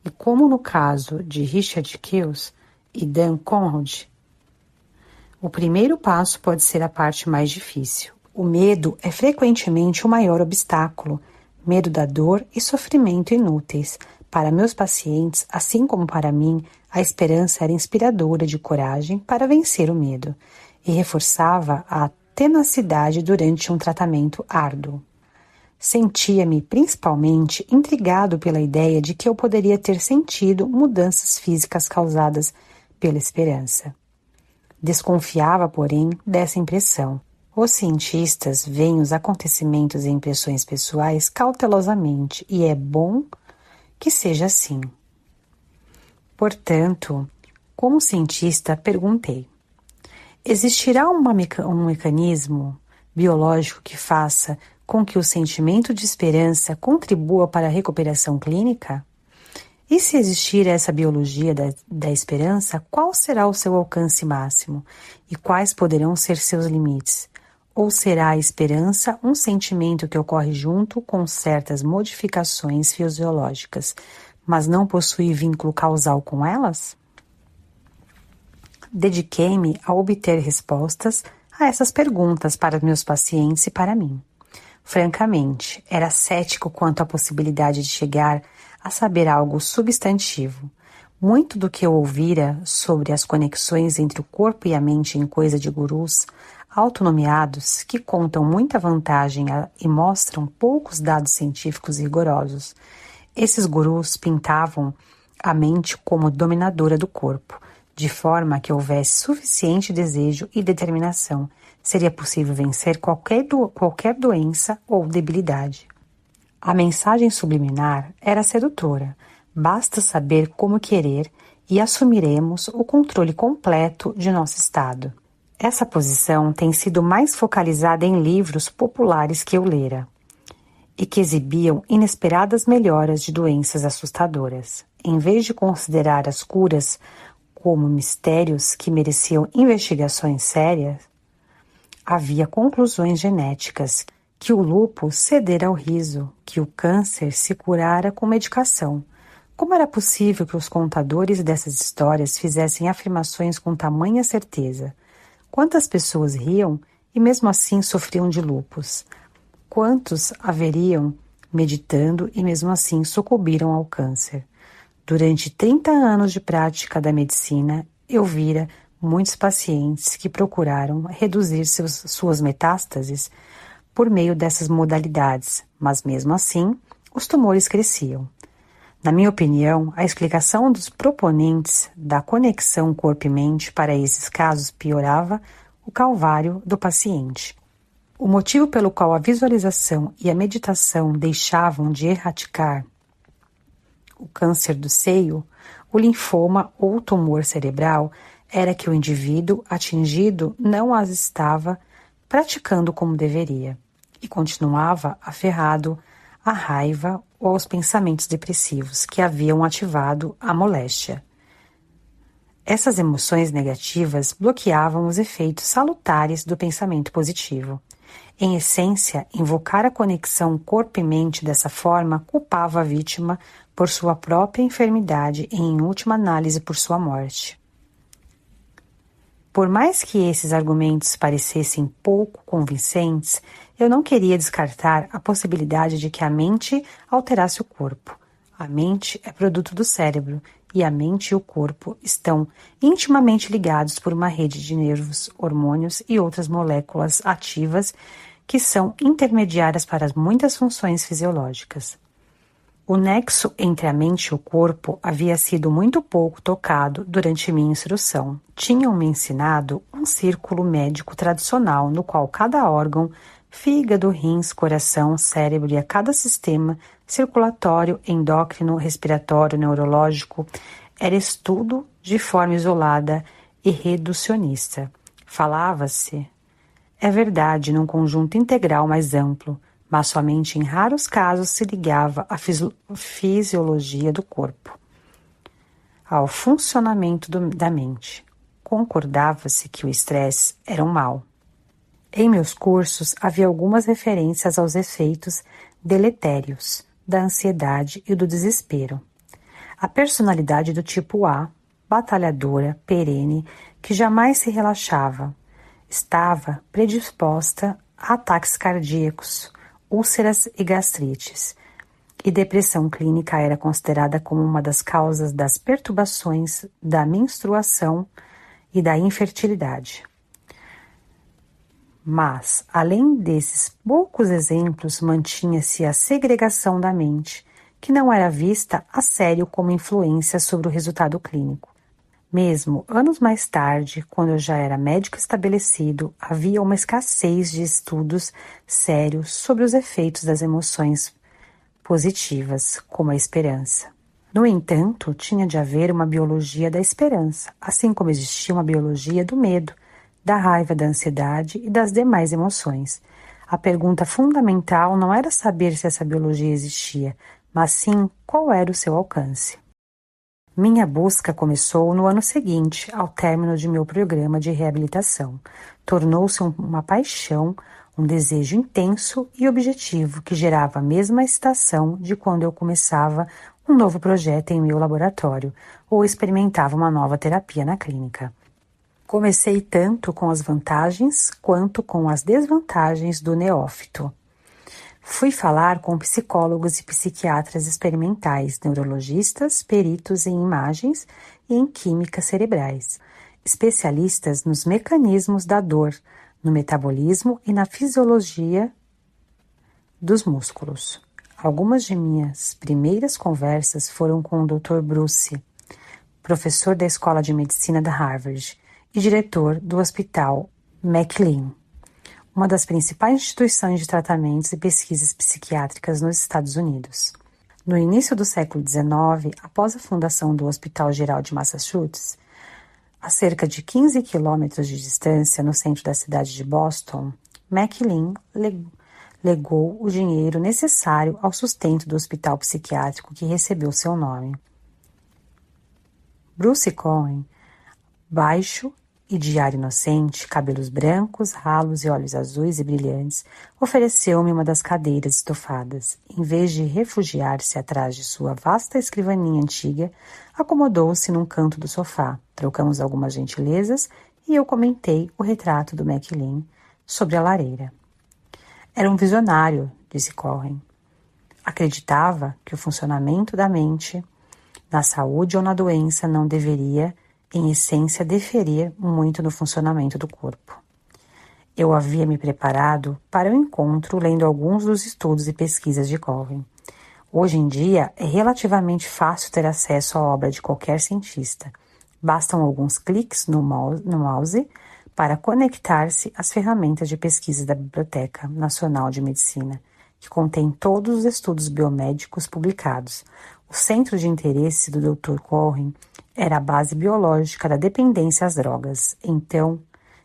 E como no caso de Richard Kills e Dan Conrad, o primeiro passo pode ser a parte mais difícil. O medo é frequentemente o maior obstáculo, medo da dor e sofrimento inúteis. Para meus pacientes, assim como para mim, a esperança era inspiradora de coragem para vencer o medo e reforçava a tenacidade durante um tratamento árduo. Sentia-me principalmente intrigado pela ideia de que eu poderia ter sentido mudanças físicas causadas pela esperança. Desconfiava, porém, dessa impressão. Os cientistas veem os acontecimentos e impressões pessoais cautelosamente, e é bom que seja assim. Portanto, como cientista, perguntei: existirá um mecanismo biológico que faça com que o sentimento de esperança contribua para a recuperação clínica? E se existir essa biologia da esperança, qual será o seu alcance máximo? E quais poderão ser seus limites? Ou será a esperança um sentimento que ocorre junto com certas modificações fisiológicas, mas não possui vínculo causal com elas? Dediquei-me a obter respostas a essas perguntas para meus pacientes e para mim. Francamente, era cético quanto à possibilidade de chegar a saber algo substantivo. Muito do que eu ouvira sobre as conexões entre o corpo e a mente em coisa de gurus autonomeados que contam muita vantagem e mostram poucos dados científicos rigorosos. Esses gurus pintavam a mente como dominadora do corpo, de forma que houvesse suficiente desejo e determinação. Seria possível vencer qualquer doença ou debilidade. A mensagem subliminar era sedutora. Basta saber como querer e assumiremos o controle completo de nosso estado. Essa posição tem sido mais focalizada em livros populares que eu lera e que exibiam inesperadas melhoras de doenças assustadoras. Em vez de considerar as curas como mistérios que mereciam investigações sérias, havia conclusões genéticas, que o lúpus cedera ao riso, que o câncer se curara com medicação. Como era possível que os contadores dessas histórias fizessem afirmações com tamanha certeza? Quantas pessoas riam e mesmo assim sofriam de lúpus? Quantos haveriam meditando e mesmo assim sucumbiram ao câncer? Durante 30 anos de prática da medicina, eu vira muitos pacientes que procuraram reduzir suas metástases por meio dessas modalidades, mas mesmo assim, os tumores cresciam. Na minha opinião, a explicação dos proponentes da conexão corpo e mente para esses casos piorava o calvário do paciente. O motivo pelo qual a visualização e a meditação deixavam de erradicar o câncer do seio, o linfoma ou o tumor cerebral era que o indivíduo atingido não as estava praticando como deveria e continuava aferrado à raiva ou aos pensamentos depressivos que haviam ativado a moléstia. Essas emoções negativas bloqueavam os efeitos salutares do pensamento positivo. Em essência, invocar a conexão corpo e mente dessa forma culpava a vítima por sua própria enfermidade e, em última análise, por sua morte. Por mais que esses argumentos parecessem pouco convincentes, eu não queria descartar a possibilidade de que a mente alterasse o corpo. A mente é produto do cérebro e a mente e o corpo estão intimamente ligados por uma rede de nervos, hormônios e outras moléculas ativas que são intermediárias para muitas funções fisiológicas. O nexo entre a mente e o corpo havia sido muito pouco tocado durante minha instrução. Tinham-me ensinado um círculo médico tradicional no qual cada órgão, fígado, rins, coração, cérebro e a cada sistema circulatório, endócrino, respiratório, neurológico era estudo de forma isolada e reducionista. Falava-se, é verdade, num conjunto integral mais amplo, mas somente em raros casos se ligava à fisiologia do corpo, ao funcionamento da mente. Concordava-se que o estresse era um mal. Em meus cursos havia algumas referências aos efeitos deletérios da ansiedade e do desespero. A personalidade do tipo A, batalhadora, perene, que jamais se relaxava, estava predisposta a ataques cardíacos, úlceras e gastrites, e depressão clínica era considerada como uma das causas das perturbações da menstruação e da infertilidade. Mas, além desses poucos exemplos, mantinha-se a segregação da mente, que não era vista a sério como influência sobre o resultado clínico. Mesmo anos mais tarde, quando eu já era médico estabelecido, havia uma escassez de estudos sérios sobre os efeitos das emoções positivas, como a esperança. No entanto, tinha de haver uma biologia da esperança, assim como existia uma biologia do medo, da raiva, da ansiedade e das demais emoções. A pergunta fundamental não era saber se essa biologia existia, mas sim qual era o seu alcance. Minha busca começou no ano seguinte, ao término de meu programa de reabilitação. Tornou-se uma paixão, um desejo intenso e objetivo que gerava a mesma excitação de quando eu começava um novo projeto em meu laboratório ou experimentava uma nova terapia na clínica. Comecei tanto com as vantagens quanto com as desvantagens do neófito. Fui falar com psicólogos e psiquiatras experimentais, neurologistas, peritos em imagens e em químicas cerebrais, especialistas nos mecanismos da dor, no metabolismo e na fisiologia dos músculos. Algumas de minhas primeiras conversas foram com o Dr. Bruce, professor da Escola de Medicina da Harvard e diretor do Hospital McLean, uma das principais instituições de tratamentos e pesquisas psiquiátricas nos Estados Unidos. No início do século XIX, após a fundação do Hospital Geral de Massachusetts, a cerca de 15 quilômetros de distância no centro da cidade de Boston, McLean legou o dinheiro necessário ao sustento do hospital psiquiátrico que recebeu seu nome. Bruce Cohen, baixo e de ar inocente, cabelos brancos, ralos e olhos azuis e brilhantes, ofereceu-me uma das cadeiras estofadas. Em vez de refugiar-se atrás de sua vasta escrivaninha antiga, acomodou-se num canto do sofá. Trocamos algumas gentilezas e eu comentei o retrato do McLean sobre a lareira. Era um visionário, disse Cohen. Acreditava que o funcionamento da mente, na saúde ou na doença, não deveria, em essência, deferir muito no funcionamento do corpo. Eu havia me preparado para o encontro lendo alguns dos estudos e pesquisas de Cohen. Hoje em dia, é relativamente fácil ter acesso à obra de qualquer cientista. Bastam alguns cliques no mouse para conectar-se às ferramentas de pesquisa da Biblioteca Nacional de Medicina, que contém todos os estudos biomédicos publicados. O centro de interesse do Dr. Cohen era a base biológica da dependência às drogas. Então,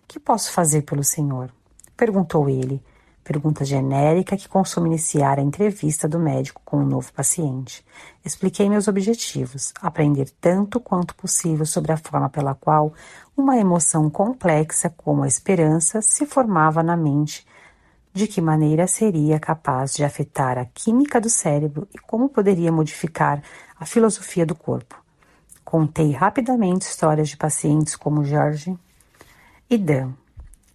que posso fazer pelo senhor? Perguntou ele. Pergunta genérica que costuma iniciar a entrevista do médico com um novo paciente. Expliquei meus objetivos, aprender tanto quanto possível sobre a forma pela qual uma emoção complexa como a esperança se formava na mente, de que maneira seria capaz de afetar a química do cérebro e como poderia modificar a filosofia do corpo. Contei rapidamente histórias de pacientes como George e Dan,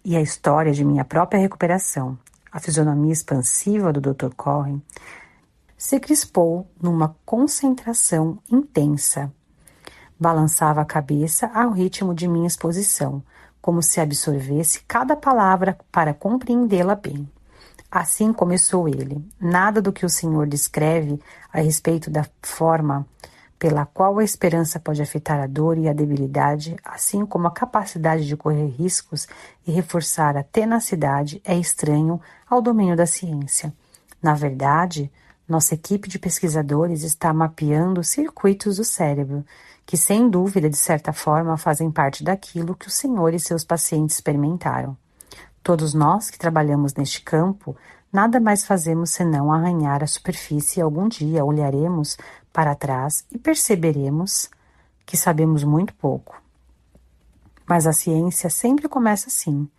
e a história de minha própria recuperação. A fisionomia expansiva do Dr. Cohen se crispou numa concentração intensa. Balançava a cabeça ao ritmo de minha exposição, como se absorvesse cada palavra para compreendê-la bem. Assim começou ele. Nada do que o senhor descreve a respeito da forma pela qual a esperança pode afetar a dor e a debilidade, assim como a capacidade de correr riscos e reforçar a tenacidade, é estranho ao domínio da ciência. Na verdade, nossa equipe de pesquisadores está mapeando circuitos do cérebro, que sem dúvida, de certa forma, fazem parte daquilo que o senhor e seus pacientes experimentaram. Todos nós que trabalhamos neste campo, nada mais fazemos senão arranhar a superfície e algum dia olharemos para trás e perceberemos que sabemos muito pouco. Mas a ciência sempre começa assim.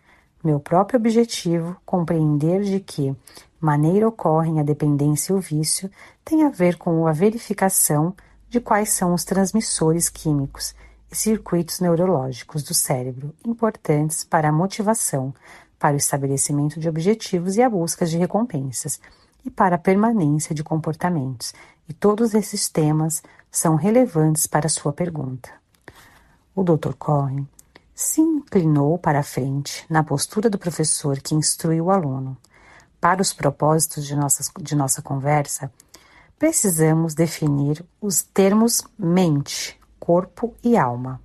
Meu próprio objetivo, compreender de que maneira ocorrem a dependência e o vício, tem a ver com a verificação de quais são os transmissores químicos e circuitos neurológicos do cérebro importantes para a motivação, para o estabelecimento de objetivos e a busca de recompensas, e para a permanência de comportamentos. E todos esses temas são relevantes para a sua pergunta. O Dr. Cohen se inclinou para a frente, na postura do professor que instrui o aluno. Para os propósitos de nossa conversa, precisamos definir os termos mente, corpo e alma.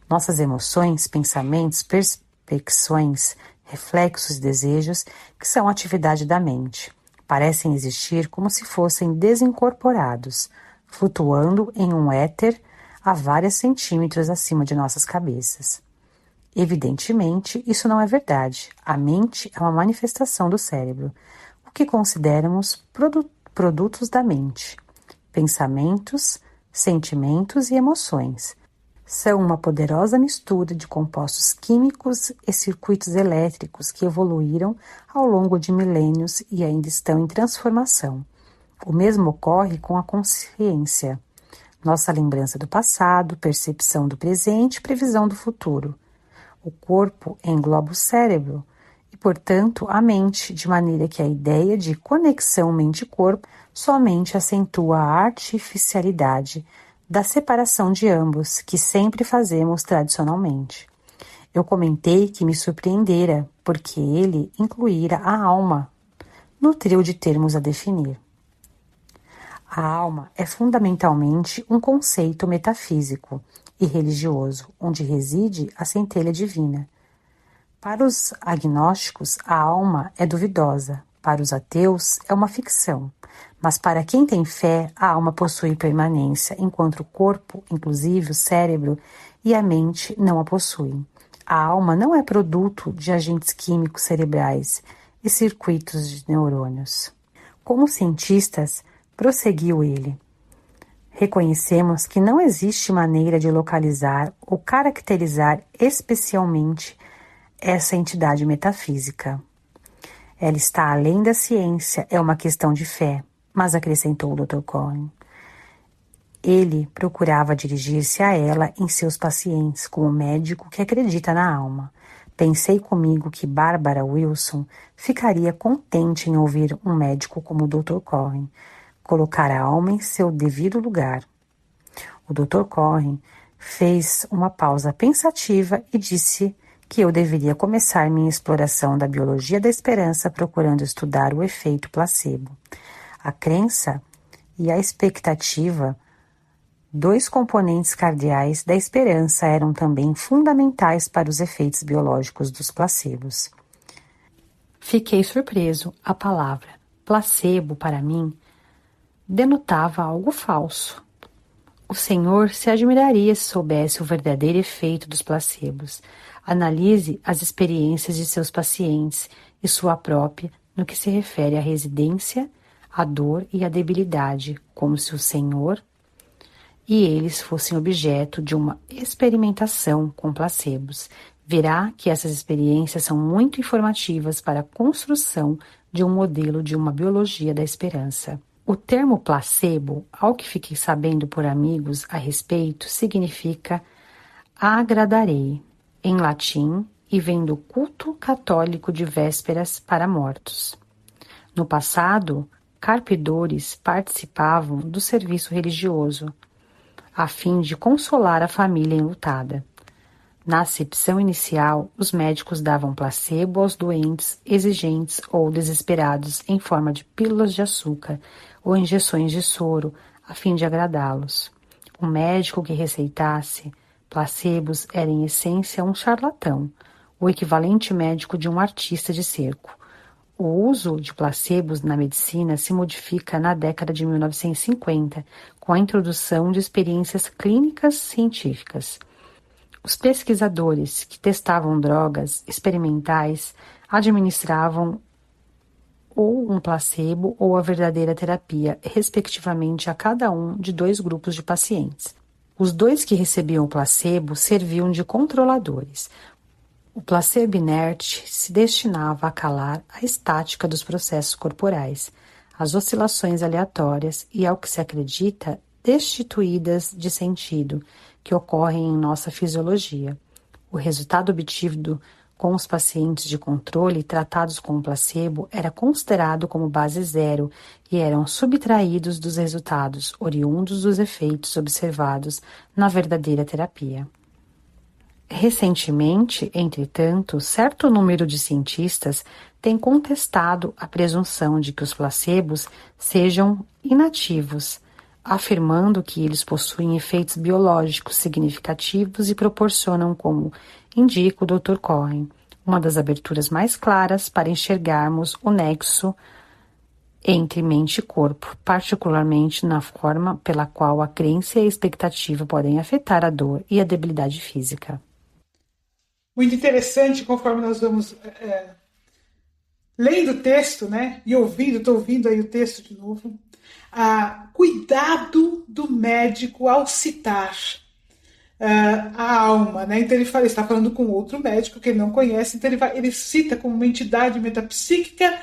Nossas emoções, pensamentos, percepções, reflexos e desejos, que são atividade da mente, parecem existir como se fossem desincorporados, flutuando em um éter a vários centímetros acima de nossas cabeças. Evidentemente, isso não é verdade. A mente é uma manifestação do cérebro, o que consideramos produtos da mente. Pensamentos, sentimentos e emoções são uma poderosa mistura de compostos químicos e circuitos elétricos que evoluíram ao longo de milênios e ainda estão em transformação. O mesmo ocorre com a consciência, nossa lembrança do passado, percepção do presente e previsão do futuro. O corpo engloba o cérebro e, portanto, a mente, de maneira que a ideia de conexão mente-corpo somente acentua a artificialidade da separação de ambos, que sempre fazemos tradicionalmente. Eu comentei que me surpreendera, porque ele incluíra a alma no trio de termos a definir. A alma é fundamentalmente um conceito metafísico e religioso, onde reside a centelha divina. Para os agnósticos, a alma é duvidosa, para os ateus é uma ficção, mas para quem tem fé, a alma possui permanência, enquanto o corpo, inclusive o cérebro e a mente, não a possuem. A alma não é produto de agentes químicos cerebrais e circuitos de neurônios. Como cientistas, prosseguiu ele, reconhecemos que não existe maneira de localizar ou caracterizar especialmente essa entidade metafísica. Ela está além da ciência, é uma questão de fé, mas acrescentou o Dr. Cohen. Ele procurava dirigir-se a ela em seus pacientes, como médico que acredita na alma. Pensei comigo que Barbara Wilson ficaria contente em ouvir um médico como o Dr. Cohen colocar a alma em seu devido lugar. O Dr. Cohen fez uma pausa pensativa e disse que eu deveria começar minha exploração da biologia da esperança procurando estudar o efeito placebo. A crença e a expectativa, dois componentes cardeais da esperança, eram também fundamentais para os efeitos biológicos dos placebos. Fiquei surpreso. A palavra placebo, para mim, denotava algo falso. O Senhor se admiraria se soubesse o verdadeiro efeito dos placebos. Analise as experiências de seus pacientes e sua própria no que se refere à residência, à dor e à debilidade, como se o Senhor e eles fossem objeto de uma experimentação com placebos. Verá que essas experiências são muito informativas para a construção de um modelo de uma biologia da esperança. O termo placebo, ao que fiquei sabendo por amigos a respeito, significa agradarei, em latim, e vem do culto católico de vésperas para mortos. No passado, carpidores participavam do serviço religioso, a fim de consolar a família enlutada. Na acepção inicial, os médicos davam placebo aos doentes exigentes ou desesperados em forma de pílulas de açúcar ou injeções de soro, a fim de agradá-los. O médico que receitasse placebos era em essência um charlatão, o equivalente médico de um artista de circo. O uso de placebos na medicina se modifica na década de 1950, com a introdução de experiências clínicas científicas. Os pesquisadores que testavam drogas experimentais administravam ou um placebo ou a verdadeira terapia, respectivamente, a cada um de dois grupos de pacientes. Os dois que recebiam o placebo serviam de controladores. O placebo inerte se destinava a calar a estática dos processos corporais, as oscilações aleatórias e, ao que se acredita, destituídas de sentido, que ocorrem em nossa fisiologia. O resultado obtido com os pacientes de controle tratados com placebo era considerado como base zero e eram subtraídos dos resultados oriundos dos efeitos observados na verdadeira terapia. Recentemente, entretanto, certo número de cientistas tem contestado a presunção de que os placebos sejam inativos, afirmando que eles possuem efeitos biológicos significativos e proporcionam, como indica o Dr. Cohen, uma das aberturas mais claras para enxergarmos o nexo entre mente e corpo, particularmente na forma pela qual a crença e a expectativa podem afetar a dor e a debilidade física. Muito interessante, conforme nós vamos lendo o texto, né, e estou ouvindo aí o texto de novo, cuidado do médico ao citar a alma, né? Então ele está falando com outro médico que ele não conhece, então ele cita como uma entidade metapsíquica,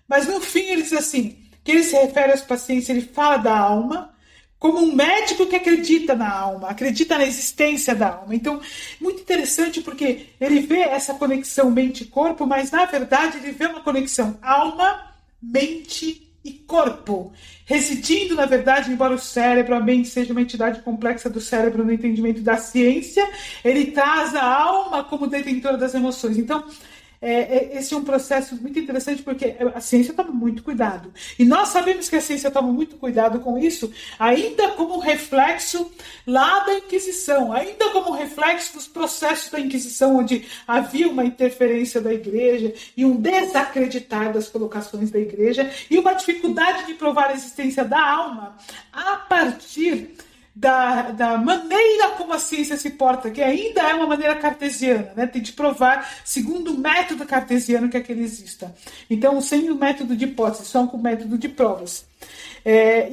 mas no fim ele diz assim, que ele se refere aos pacientes, ele fala da alma como um médico que acredita na alma, acredita na existência da alma. Então, muito interessante porque ele vê essa conexão mente-corpo, mas na verdade ele vê uma conexão alma, mente e corpo, residindo, na verdade, embora o cérebro, a mente seja uma entidade complexa do cérebro no entendimento da ciência, ele traz a alma como detentora das emoções. Então, esse é um processo muito interessante porque a ciência toma muito cuidado. E nós sabemos que a ciência toma muito cuidado com isso, ainda como um reflexo lá da Inquisição, ainda como um reflexo dos processos da Inquisição, onde havia uma interferência da igreja e um desacreditar das colocações da igreja e uma dificuldade de provar a existência da alma a partir da maneira como a ciência se porta, que ainda é uma maneira cartesiana, né? Tem de provar, segundo o método cartesiano, que aquele exista. Então, sem o método de hipótese, só com o método de provas.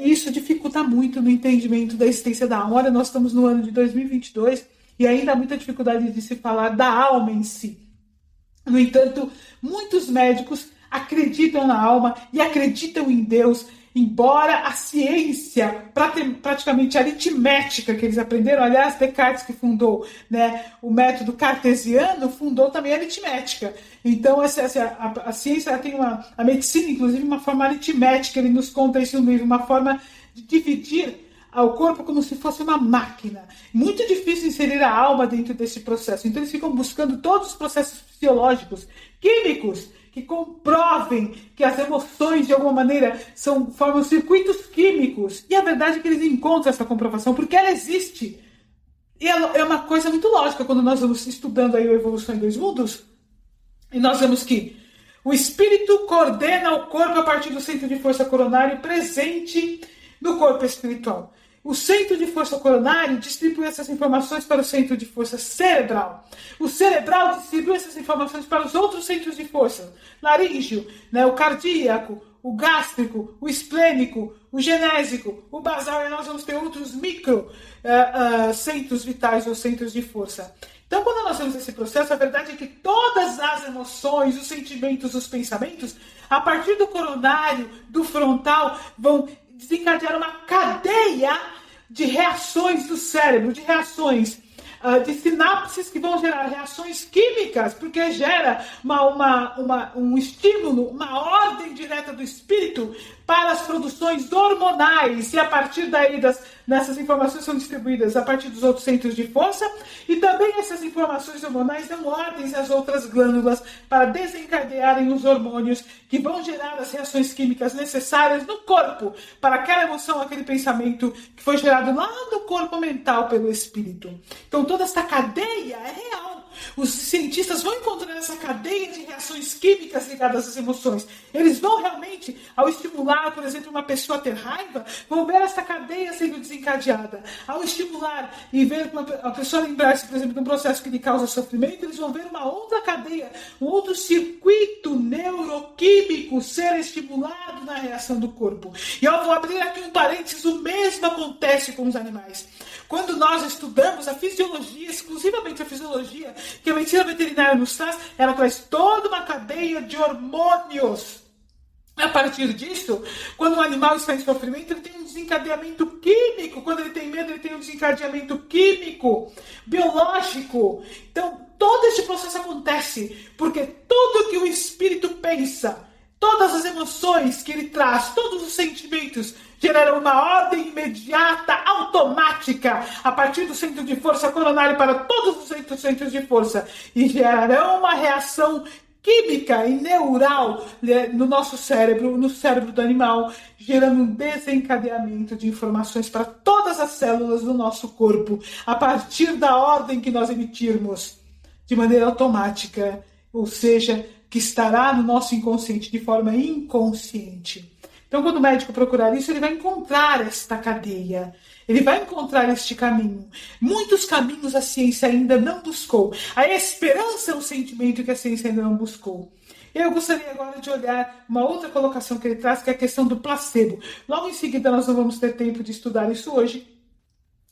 Isso dificulta muito no entendimento da existência da alma. Olha, nós estamos no ano de 2022 e ainda há muita dificuldade de se falar da alma em si. No entanto, muitos médicos acreditam na alma e acreditam em Deus, embora a ciência praticamente aritmética que eles aprenderam, aliás, Descartes que fundou, né, o método cartesiano, fundou também a aritmética. Então, a ciência tem a medicina, inclusive, uma forma aritmética, ele nos conta isso no livro, uma forma de dividir ao corpo como se fosse uma máquina. Muito difícil inserir a alma dentro desse processo. Então, eles ficam buscando todos os processos fisiológicos, químicos, que comprovem que as emoções, de alguma maneira, formam circuitos químicos. E a verdade é que eles encontram essa comprovação, porque ela existe. E é uma coisa muito lógica quando nós vamos estudando aí a evolução em dois mundos, e nós vemos que o espírito coordena o corpo a partir do centro de força coronário presente no corpo espiritual. O centro de força coronário distribui essas informações para o centro de força cerebral. O cerebral distribui essas informações para os outros centros de força. Laríngeo, né, o cardíaco, o gástrico, o esplênico, o genésico, o basal, e nós vamos ter outros micro centros vitais ou centros de força. Então, quando nós temos esse processo, a verdade é que todas as emoções, os sentimentos, os pensamentos, a partir do coronário, do frontal, vão desencadear uma cadeia de reações do cérebro, de reações, de sinapses que vão gerar reações químicas, porque gera um estímulo, uma ordem direta do espírito para as produções hormonais, e a partir daí nessas informações são distribuídas a partir dos outros centros de força, e também essas informações hormonais dão ordens às outras glândulas para desencadearem os hormônios que vão gerar as reações químicas necessárias no corpo para aquela emoção, aquele pensamento que foi gerado lá no corpo mental pelo espírito. Então toda essa cadeia é real. Os cientistas vão encontrar essa cadeia de reações químicas ligadas às emoções. Eles vão realmente, ao estimular, por exemplo, uma pessoa a ter raiva, vão ver essa cadeia sendo desencadeada. Ao estimular e ver a pessoa lembrar-se, por exemplo, de um processo que lhe causa sofrimento, eles vão ver uma outra cadeia, um outro circuito neuroquímico ser estimulado na reação do corpo. E eu vou abrir aqui um parênteses, o mesmo acontece com os animais. Quando nós estudamos a fisiologia, exclusivamente a fisiologia, que a medicina veterinária nos traz, ela traz toda uma cadeia de hormônios. A partir disso, quando um animal está em sofrimento, ele tem um desencadeamento químico. Quando ele tem medo, ele tem um desencadeamento químico, biológico. Então, todo esse processo acontece porque tudo que o espírito pensa, todas as emoções que ele traz, todos os sentimentos, gerarão uma ordem imediata, automática, a partir do centro de força coronário para todos os centros de força, e gerarão uma reação química e neural no nosso cérebro, no cérebro do animal, gerando um desencadeamento de informações para todas as células do nosso corpo, a partir da ordem que nós emitirmos, de maneira automática, ou seja, que estará no nosso inconsciente de forma inconsciente. Então, quando o médico procurar isso, ele vai encontrar esta cadeia. Ele vai encontrar este caminho. Muitos caminhos a ciência ainda não buscou. A esperança é um sentimento que a ciência ainda não buscou. Eu gostaria agora de olhar uma outra colocação que ele traz, que é a questão do placebo. Logo em seguida, nós não vamos ter tempo de estudar isso hoje.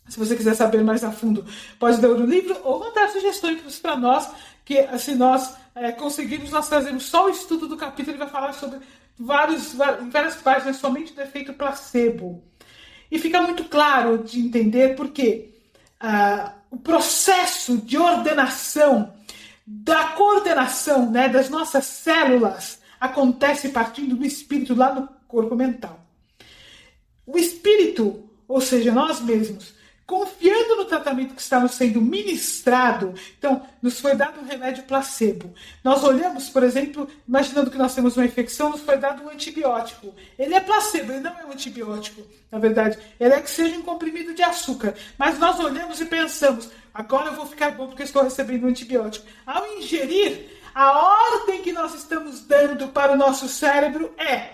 Se você quiser saber mais a fundo, pode ler o livro ou mandar sugestões para nós, que se nós conseguirmos, nós trazemos só o estudo do capítulo. Ele vai falar sobre várias páginas somente do efeito placebo. E fica muito claro de entender porque o processo de ordenação, da coordenação, né, das nossas células acontece partindo do espírito lá no corpo mental. O espírito, ou seja, nós mesmos, confiando no tratamento que está nos sendo ministrado, então, nos foi dado um remédio placebo. Nós olhamos, por exemplo, imaginando que nós temos uma infecção, nos foi dado um antibiótico. Ele é placebo, ele não é um antibiótico, na verdade. Ele é que seja um comprimido de açúcar. Mas nós olhamos e pensamos, agora eu vou ficar bom porque estou recebendo um antibiótico. Ao ingerir, a ordem que nós estamos dando para o nosso cérebro é: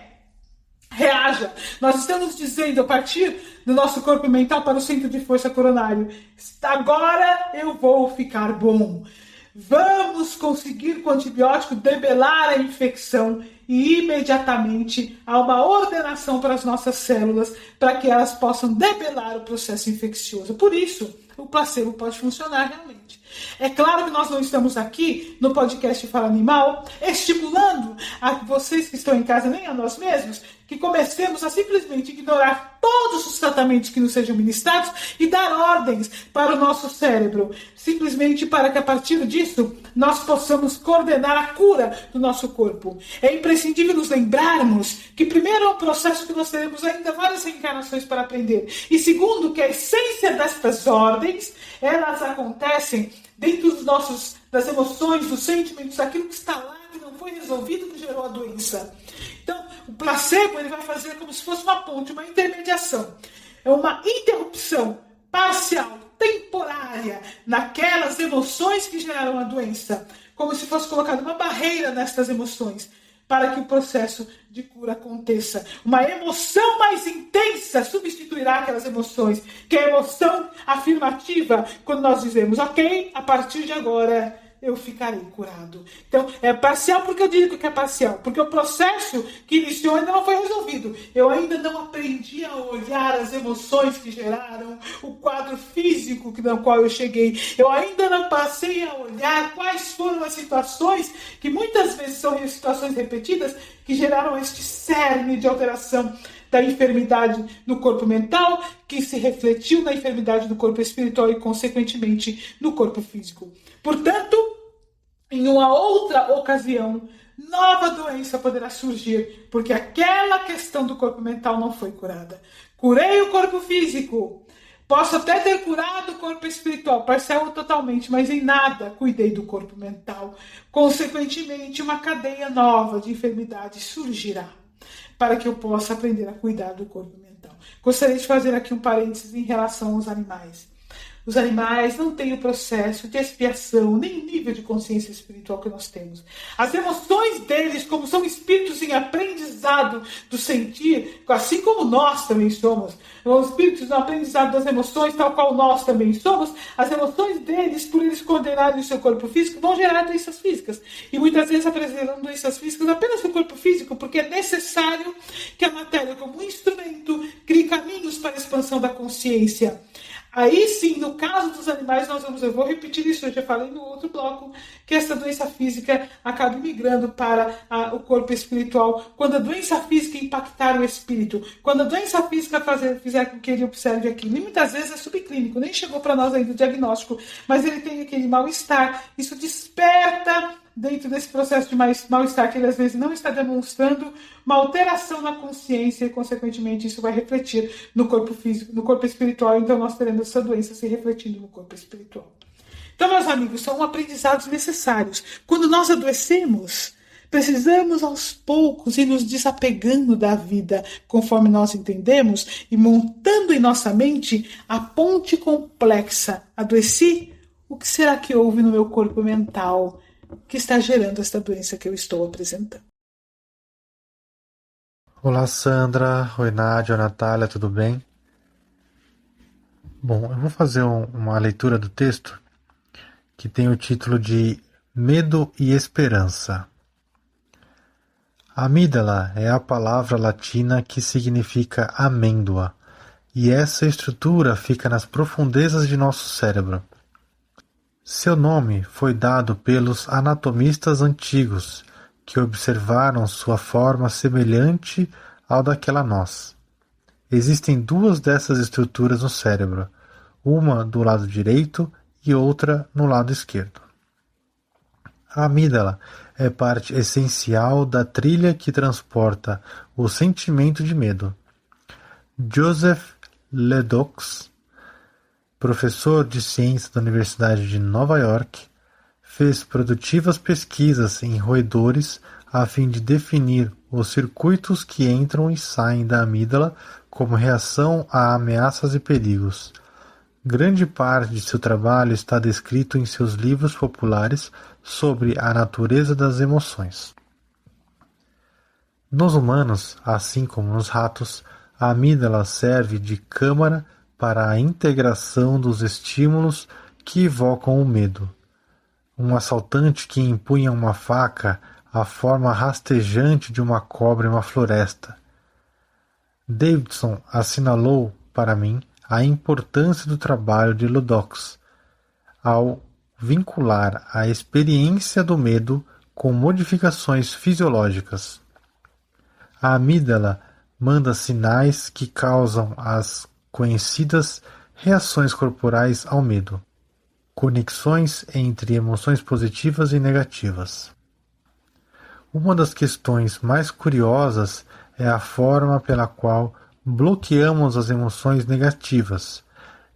reaja. Nós estamos dizendo a partir do nosso corpo mental para o centro de força coronário: agora eu vou ficar bom. Vamos conseguir com o antibiótico debelar a infecção e imediatamente há uma ordenação para as nossas células para que elas possam debelar o processo infeccioso. Por isso, o placebo pode funcionar realmente. É claro que nós não estamos aqui no podcast Fala Animal estimulando a vocês que estão em casa, nem a nós mesmos, que comecemos a simplesmente ignorar todos os tratamentos que nos sejam ministrados e dar ordens para o nosso cérebro, simplesmente para que a partir disso nós possamos coordenar a cura do nosso corpo. É imprescindível nos lembrarmos que primeiro é um processo que nós teremos ainda várias reencarnações para aprender, e segundo, que a essência destas ordens, elas acontecem dentro das emoções, dos sentimentos, aquilo que está lá, que não foi resolvido, que gerou a doença. Então, o placebo ele vai fazer como se fosse uma ponte, uma intermediação. É uma interrupção parcial, temporária, naquelas emoções que geraram a doença. Como se fosse colocada uma barreira nestas emoções, para que o processo de cura aconteça. Uma emoção mais intensa substituirá aquelas emoções, que é a emoção afirmativa, quando nós dizemos, ok, a partir de agora eu ficarei curado. Então, é parcial porque eu digo que é parcial, porque o processo que iniciou ainda não foi resolvido. Eu ainda não aprendi a olhar as emoções que geraram o quadro físico no qual eu cheguei. Eu ainda não passei a olhar quais foram as situações, que muitas vezes são situações repetidas, que geraram este cerne de alteração da enfermidade no corpo mental, que se refletiu na enfermidade do corpo espiritual e, consequentemente, no corpo físico. Portanto, em uma outra ocasião, nova doença poderá surgir, porque aquela questão do corpo mental não foi curada. Curei o corpo físico. Posso até ter curado o corpo espiritual, parcial ou totalmente, mas em nada cuidei do corpo mental. Consequentemente, uma cadeia nova de enfermidades surgirá, para que eu possa aprender a cuidar do corpo mental. Gostaria de fazer aqui um parênteses em relação aos animais. Os animais não têm o processo de expiação, nem o nível de consciência espiritual que nós temos. As emoções deles, como são espíritos em aprendizado do sentir, assim como nós também somos, os espíritos no aprendizado das emoções, tal qual nós também somos, as emoções deles, por eles coordenarem o seu corpo físico, vão gerar doenças físicas. E muitas vezes apresentam doenças físicas apenas no corpo físico, porque é necessário que a matéria, como um instrumento, crie caminhos para a expansão da consciência. Aí sim, no caso dos animais, eu vou repetir isso, eu já falei no outro bloco, que essa doença física acaba migrando para o corpo espiritual, quando a doença física impactar o espírito, quando a doença física fizer com que ele observe aquilo. E muitas vezes é subclínico, nem chegou para nós ainda o diagnóstico, mas ele tem aquele mal-estar, isso desperta dentro desse processo de mal-estar que ele às vezes não está demonstrando uma alteração na consciência e, consequentemente, isso vai refletir no corpo físico, no corpo espiritual. Então, nós teremos essa doença se refletindo no corpo espiritual. Então, meus amigos, são aprendizados necessários. Quando nós adoecemos, precisamos aos poucos ir nos desapegando da vida, conforme nós entendemos, e montando em nossa mente a ponte complexa. Adoeci? O que será que houve no meu corpo mental que está gerando esta doença que eu estou apresentando? Olá, Sandra. Oi, Nádia. Oi, Natália. Tudo bem? Bom, eu vou fazer uma leitura do texto que tem o título de Medo e Esperança. Amígdala é a palavra latina que significa amêndoa, e essa estrutura fica nas profundezas de nosso cérebro. Seu nome foi dado pelos anatomistas antigos, que observaram sua forma semelhante ao daquela noz. Existem duas dessas estruturas no cérebro, uma do lado direito e outra no lado esquerdo. A amígdala é parte essencial da trilha que transporta o sentimento de medo. Joseph Ledoux, professor de ciência da Universidade de Nova York, fez produtivas pesquisas em roedores a fim de definir os circuitos que entram e saem da amígdala como reação a ameaças e perigos. Grande parte de seu trabalho está descrito em seus livros populares sobre a natureza das emoções. Nos humanos, assim como nos ratos, a amígdala serve de câmara para a integração dos estímulos que evocam o medo. Um assaltante que empunha uma faca a forma rastejante de uma cobra em uma floresta. Davidson assinalou para mim a importância do trabalho de Ledoux ao vincular a experiência do medo com modificações fisiológicas. A amígdala manda sinais que causam as conhecidas reações corporais ao medo, conexões entre emoções positivas e negativas. Uma das questões mais curiosas é a forma pela qual bloqueamos as emoções negativas,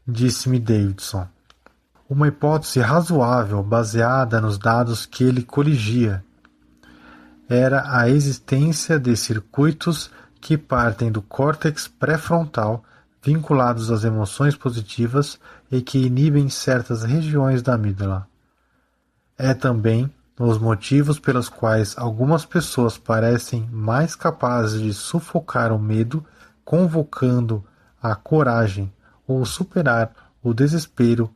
disse-me Davidson. Uma hipótese razoável baseada nos dados que ele coligia era a existência de circuitos que partem do córtex pré-frontal vinculados às emoções positivas e que inibem certas regiões da amígdala. É também os motivos pelos quais algumas pessoas parecem mais capazes de sufocar o medo convocando a coragem ou superar o desespero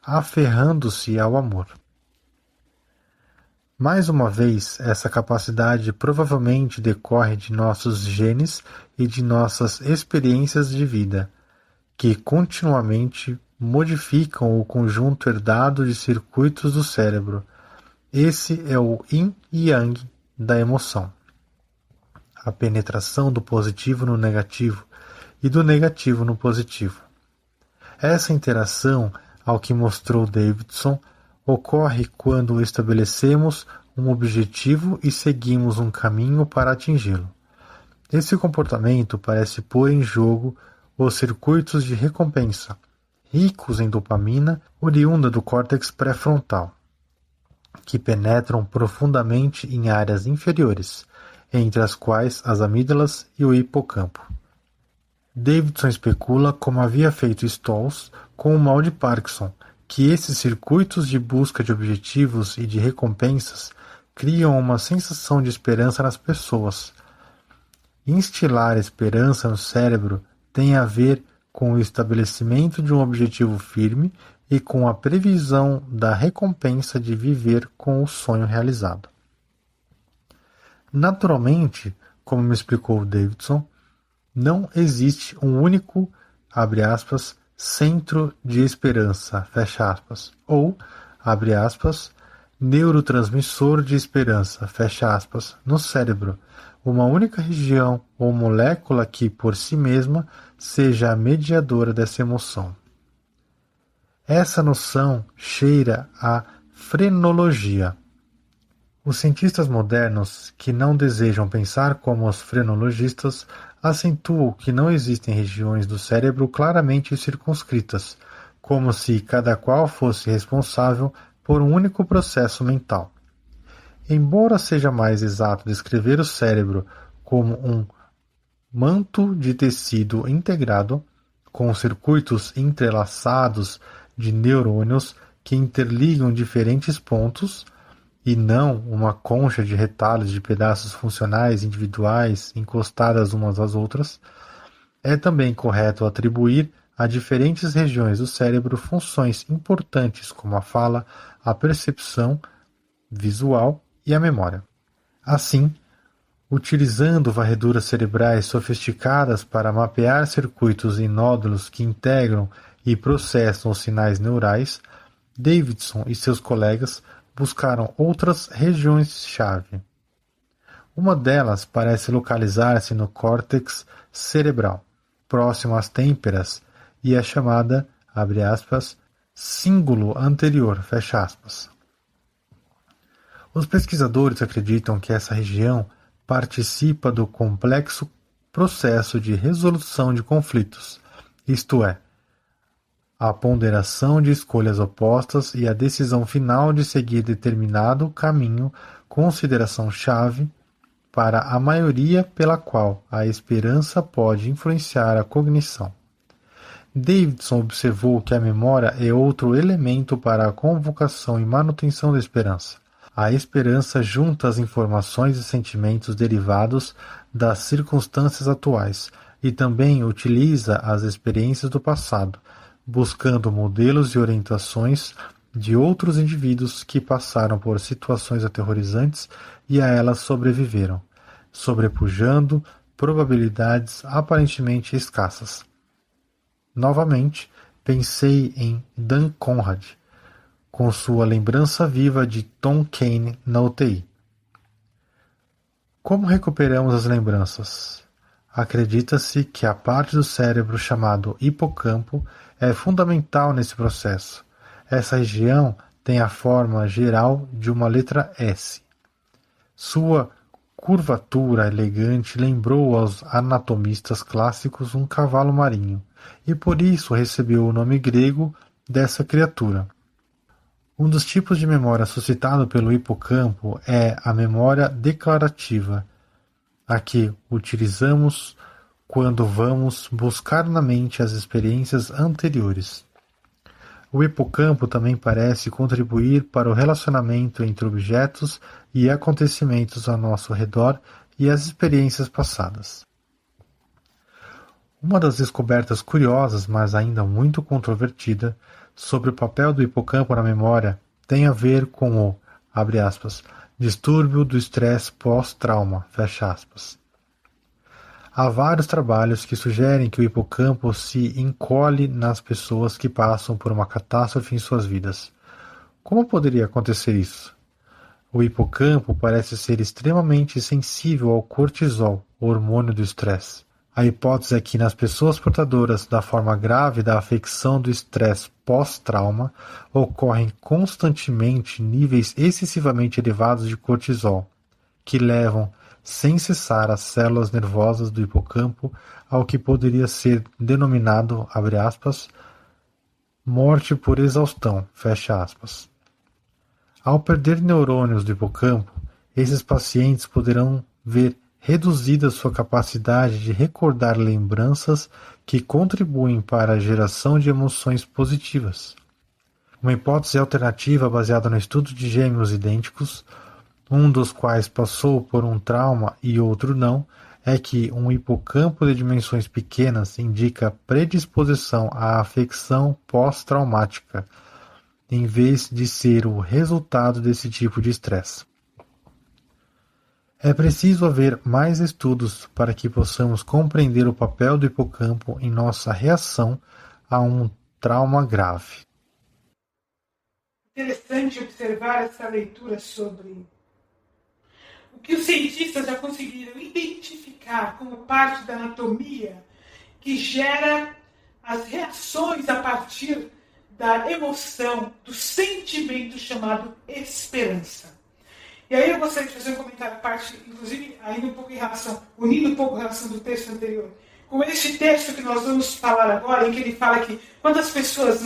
aferrando-se ao amor. Mais uma vez, essa capacidade provavelmente decorre de nossos genes e de nossas experiências de vida, que continuamente modificam o conjunto herdado de circuitos do cérebro. Esse é o yin e yang da emoção. A penetração do positivo no negativo e do negativo no positivo. Essa interação, ao que mostrou Davidson, ocorre quando estabelecemos um objetivo e seguimos um caminho para atingi-lo. Esse comportamento parece pôr em jogo os circuitos de recompensa, ricos em dopamina oriunda do córtex pré-frontal, que penetram profundamente em áreas inferiores, entre as quais as amígdalas e o hipocampo. Davidson especula, como havia feito Stolz com o mal de Parkinson, que esses circuitos de busca de objetivos e de recompensas criam uma sensação de esperança nas pessoas. Instilar esperança no cérebro tem a ver com o estabelecimento de um objetivo firme e com a previsão da recompensa de viver com o sonho realizado. Naturalmente, como me explicou Davidson, não existe um único, abre aspas, centro de esperança, fecha aspas, ou, abre aspas, neurotransmissor de esperança, fecha aspas, no cérebro, uma única região ou molécula que, por si mesma, seja a mediadora dessa emoção. Essa noção cheira a frenologia. Os cientistas modernos, que não desejam pensar como os frenologistas, acentuam que não existem regiões do cérebro claramente circunscritas, como se cada qual fosse responsável por um único processo mental. Embora seja mais exato descrever o cérebro como um manto de tecido integrado, com circuitos entrelaçados de neurônios que interligam diferentes pontos, e não uma concha de retalhos de pedaços funcionais individuais encostadas umas às outras, é também correto atribuir a diferentes regiões do cérebro funções importantes como a fala, a percepção visual e a memória. Assim, utilizando varreduras cerebrais sofisticadas para mapear circuitos e nódulos que integram e processam os sinais neurais, Davidson e seus colegas buscaram outras regiões-chave. Uma delas parece localizar-se no córtex cerebral, próximo às têmporas, e é chamada, abre aspas, cíngulo anterior, fecha aspas. Os pesquisadores acreditam que essa região participa do complexo processo de resolução de conflitos, isto é, a ponderação de escolhas opostas e a decisão final de seguir determinado caminho, consideração-chave para a maioria pela qual a esperança pode influenciar a cognição. Davidson observou que a memória é outro elemento para a convocação e manutenção da esperança. A esperança junta as informações e sentimentos derivados das circunstâncias atuais e também utiliza as experiências do passado, buscando modelos e orientações de outros indivíduos que passaram por situações aterrorizantes e a elas sobreviveram, sobrepujando probabilidades aparentemente escassas. Novamente, pensei em Dan Conrad, com sua lembrança viva de Tom Kane na UTI. Como recuperamos as lembranças? Acredita-se que a parte do cérebro chamado hipocampo é fundamental nesse processo. Essa região tem a forma geral de uma letra S. Sua curvatura elegante lembrou aos anatomistas clássicos um cavalo marinho, e por isso recebeu o nome grego dessa criatura. Um dos tipos de memória suscitado pelo hipocampo é a memória declarativa, a que utilizamos quando vamos buscar na mente as experiências anteriores. O hipocampo também parece contribuir para o relacionamento entre objetos e acontecimentos ao nosso redor e as experiências passadas. Uma das descobertas curiosas, mas ainda muito controvertida, sobre o papel do hipocampo na memória tem a ver com o, abre aspas, distúrbio do estresse pós-trauma, fecha aspas. Há vários trabalhos que sugerem que o hipocampo se encolhe nas pessoas que passam por uma catástrofe em suas vidas. Como poderia acontecer isso? O hipocampo parece ser extremamente sensível ao cortisol, o hormônio do estresse. A hipótese é que nas pessoas portadoras da forma grave da afecção do estresse pós-trauma ocorrem constantemente níveis excessivamente elevados de cortisol, que levam sem cessar as células nervosas do hipocampo ao que poderia ser denominado, abre aspas, morte por exaustão, fecha aspas. Ao perder neurônios do hipocampo, esses pacientes poderão ver reduzida sua capacidade de recordar lembranças que contribuem para a geração de emoções positivas. Uma hipótese alternativa baseada no estudo de gêmeos idênticos, um dos quais passou por um trauma e outro não, é que um hipocampo de dimensões pequenas indica predisposição à afecção pós-traumática, em vez de ser o resultado desse tipo de estresse. É preciso haver mais estudos para que possamos compreender o papel do hipocampo em nossa reação a um trauma grave. Interessante observar essa leitura sobre o que os cientistas já conseguiram identificar como parte da anatomia que gera as reações a partir da emoção, do sentimento chamado esperança. E aí eu gostaria de fazer um comentário à parte, inclusive ainda um pouco em relação, unindo um pouco a relação do texto anterior, com este texto que nós vamos falar agora, em que ele fala que quantas pessoas,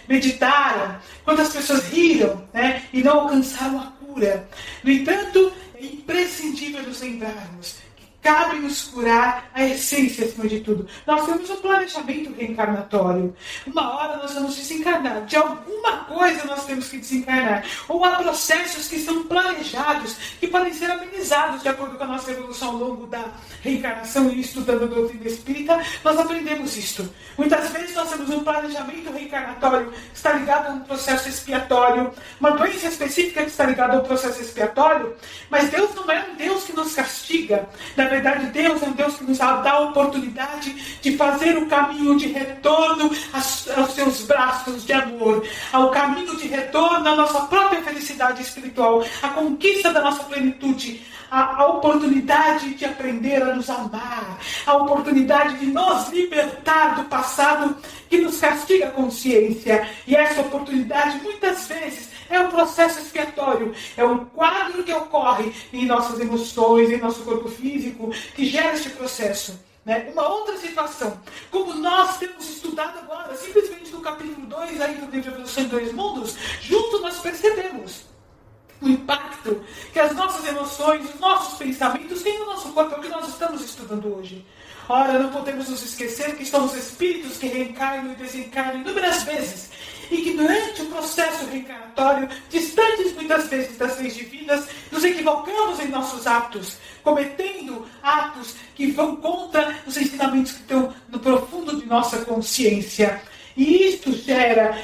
meditaram, quantas pessoas riram, e não alcançaram a cura. No entanto, é imprescindível nos lembrarmos que cabe nos curar a essência acima de tudo. Nós temos um planejamento reencarnatório. Uma hora nós vamos desencarnar. De alguma coisa nós temos que desencarnar. Ou há processos que são planejados, que podem ser amenizados de acordo com a nossa evolução ao longo da reencarnação. E estudando a doutrina espírita, nós aprendemos isto. Muitas vezes nós temos um planejamento reencarnatório que está ligado a um processo expiatório, uma doença específica que está ligada ao processo expiatório, mas Deus não é um Deus que nos castiga. Na verdade, Deus é um Deus que nos dá a oportunidade de fazer o caminho de retorno aos seus braços de amor, ao caminho de retorno à nossa própria felicidade espiritual, à conquista da nossa plenitude, a oportunidade de aprender a nos amar, a oportunidade de nos libertar do passado que nos castiga a consciência. E essa oportunidade, muitas vezes, é um processo expiatório, é um quadro que ocorre em nossas emoções, em nosso corpo físico, que gera este processo. Uma outra situação, como nós temos estudado agora, simplesmente no capítulo 2 aí do livro Evolução em Dois Mundos, juntos nós percebemos o impacto que as nossas emoções, os nossos pensamentos têm no nosso corpo, é o que nós estamos estudando hoje. Ora, não podemos nos esquecer que somos espíritos que reencarnam e desencarnam inúmeras vezes, e que durante o processo reencarnatório, distantes muitas vezes das leis divinas, nos equivocamos em nossos atos, cometendo atos que vão contra os ensinamentos que estão no profundo de nossa consciência. E isto gera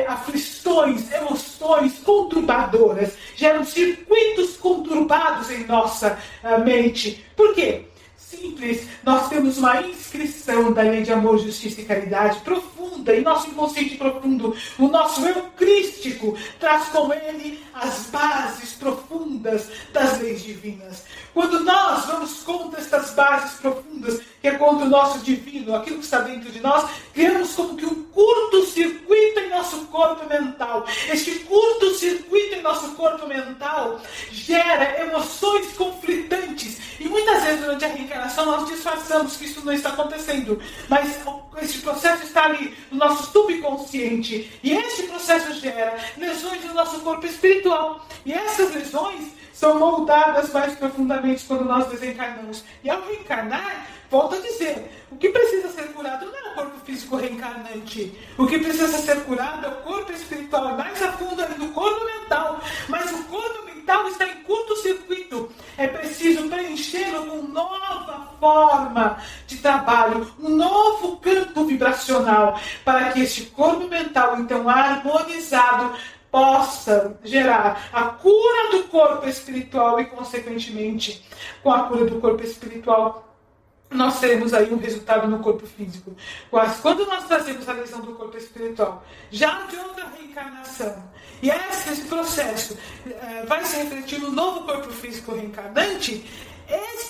aflições, emoções conturbadoras, geram circuitos conturbados em nossa mente. Por quê? Simples, nós temos uma inscrição da lei de amor, justiça e caridade profunda em nosso inconsciente profundo. O nosso eu crístico traz com ele as bases profundas das leis divinas. Quando nós vamos contra estas bases profundas, que é contra o nosso divino, aquilo que está dentro de nós, criamos como que um curto-circuito em nosso corpo mental. Este curto-circuito em nosso corpo mental gera emoções conflitantes. E muitas vezes durante a reencarnação nós disfarçamos que isso não está acontecendo. Mas esse processo está ali no nosso subconsciente. E esse processo gera lesões no nosso corpo espiritual. E essas lesões são moldadas mais profundamente quando nós desencarnamos. E ao reencarnar, volto a dizer, o que precisa ser curado não é o corpo físico reencarnante. O que precisa ser curado é o corpo espiritual, mais a fundo ali do corpo mental. Mas o corpo mental está em curto-circuito. É preciso preenchê-lo com nova forma de trabalho, um novo campo vibracional, para que este corpo mental, então harmonizado, possa gerar a cura do corpo espiritual e, consequentemente, com a cura do corpo espiritual, nós teremos aí um resultado no corpo físico. Mas quando nós trazemos a lesão do corpo espiritual, já de outra reencarnação, e esse processo vai se refletir no novo corpo físico reencarnante,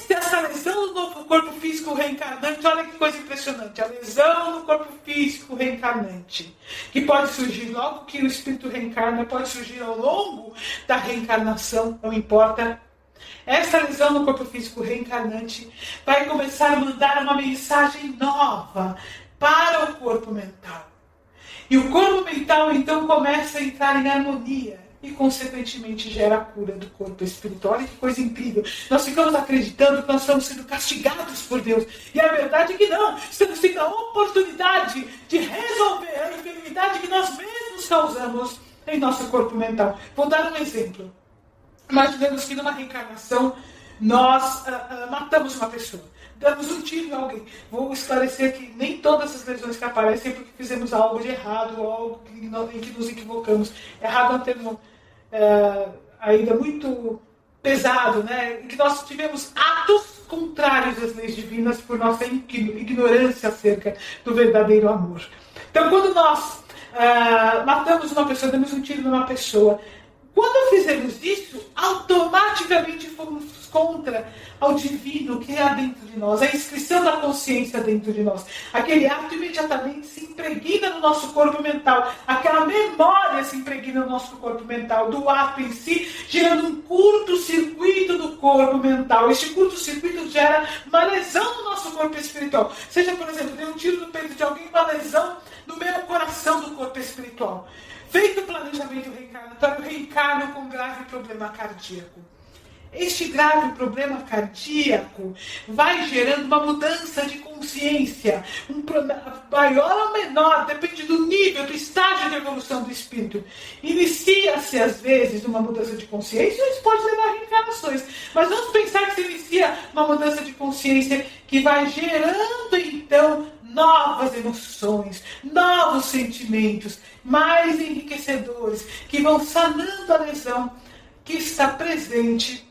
essa lesão no novo corpo físico reencarnante, olha que coisa impressionante, a lesão no corpo físico reencarnante, que pode surgir logo que o espírito reencarna, pode surgir ao longo da reencarnação, não importa. Essa lesão no corpo físico reencarnante vai começar a mandar uma mensagem nova para o corpo mental. E o corpo mental então começa a entrar em harmonia e, consequentemente, gera a cura do corpo espiritual. Olha que coisa incrível. Nós ficamos acreditando que nós estamos sendo castigados por Deus. E a verdade é que não. Estamos tendo a oportunidade de resolver a enfermidade que nós mesmos causamos em nosso corpo mental. Vou dar um exemplo. Imaginemos que numa reencarnação nós matamos uma pessoa, damos um tiro em alguém. Vou esclarecer que nem todas as lesões que aparecem é porque fizemos algo de errado ou algo em que nos equivocamos. Errado é um termo ainda muito pesado, em que nós tivemos atos contrários às leis divinas por nossa ignorância acerca do verdadeiro amor. Então, quando nós matamos uma pessoa, damos um tiro numa pessoa, Quando fizemos isso, automaticamente fomos contra ao divino que há dentro de nós, a inscrição da consciência dentro de nós. Aquele ato imediatamente se impregna no nosso corpo mental, aquela memória se impregna no nosso corpo mental, do ato em si, gerando um curto-circuito do corpo mental. Este curto-circuito gera uma lesão no nosso corpo espiritual. Seja, por exemplo, dei um tiro no peito de alguém, uma lesão no meu coração do corpo espiritual. Feito o planejamento reencarnatório, eu reencarno com um grave problema cardíaco. Este grave problema cardíaco vai gerando uma mudança de consciência, maior ou menor, depende do nível, do estágio de evolução do espírito. Inicia-se, às vezes, uma mudança de consciência, isso pode levar a reencarnações. Mas vamos pensar que se inicia uma mudança de consciência que vai gerando, então, novas emoções, novos sentimentos, mais enriquecedores, que vão sanando a lesão que está presente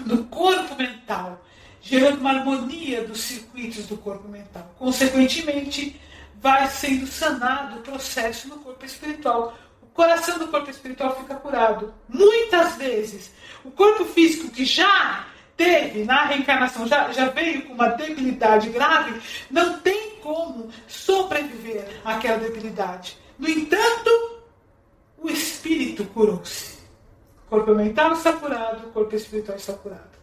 no corpo mental, gerando uma harmonia dos circuitos do corpo mental. Consequentemente, vai sendo sanado o processo no corpo espiritual. O coração do corpo espiritual fica curado. Muitas vezes, o corpo físico que já teve na reencarnação, já veio com uma debilidade grave, não tem como sobreviver àquela debilidade. No entanto, o espírito curou-se. O corpo mental está curado, o corpo espiritual está curado.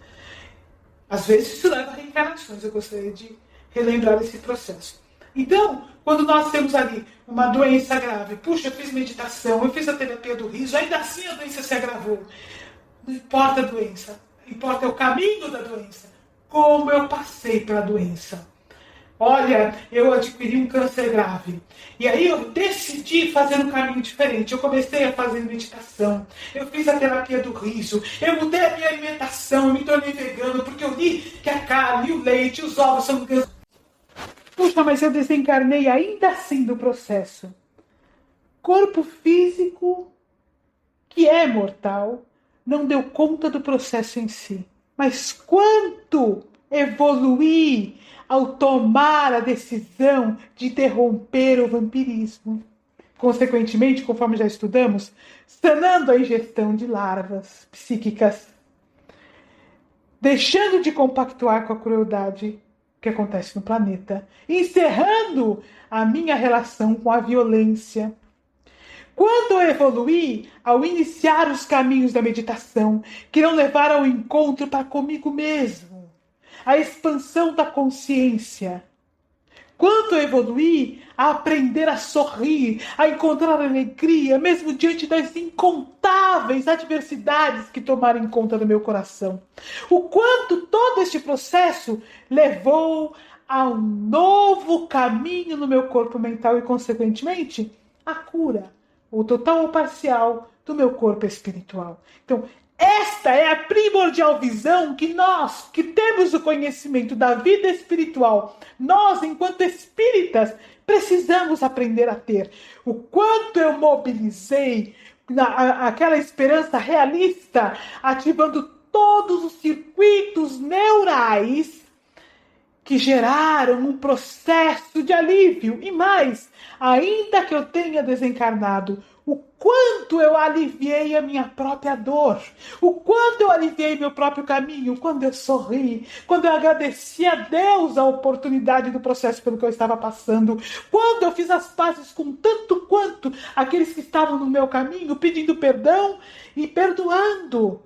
Às vezes isso leva a reencarnações, eu gostaria de relembrar esse processo. Então, quando nós temos ali uma doença grave, puxa, eu fiz meditação, eu fiz a terapia do riso, ainda assim a doença se agravou. Não importa a doença, importa o caminho da doença, como eu passei pela doença. Olha, eu adquiri um câncer grave. E aí eu decidi fazer um caminho diferente. Eu comecei a fazer meditação. Eu fiz a terapia do riso. Eu mudei a minha alimentação. Eu me tornei vegano porque eu li que a carne, o leite, os ovos são... Puxa, mas eu desencarnei ainda assim do processo. Corpo físico, que é mortal, não deu conta do processo em si. Mas quanto evoluí ao tomar a decisão de interromper o vampirismo. Consequentemente, conforme já estudamos, sanando a ingestão de larvas psíquicas, deixando de compactuar com a crueldade que acontece no planeta, encerrando a minha relação com a violência. Quando eu evoluí ao iniciar os caminhos da meditação, que irão levar ao encontro para comigo mesmo, a expansão da consciência. Quanto eu evoluí a aprender a sorrir, a encontrar alegria, mesmo diante das incontáveis adversidades que tomaram conta do meu coração. O quanto todo este processo levou a um novo caminho no meu corpo mental e, consequentemente, a cura, ou total ou parcial, do meu corpo espiritual. Então, esta é a primordial visão que nós, que temos o conhecimento da vida espiritual, nós, enquanto espíritas, precisamos aprender a ter. O quanto eu mobilizei aquela esperança realista, ativando todos os circuitos neurais que geraram um processo de alívio. E mais, ainda que eu tenha desencarnado, o quanto eu aliviei a minha própria dor, o quanto eu aliviei meu próprio caminho, quando eu sorri, quando eu agradeci a Deus a oportunidade do processo pelo que eu estava passando, quando eu fiz as pazes com tanto quanto aqueles que estavam no meu caminho, pedindo perdão e perdoando.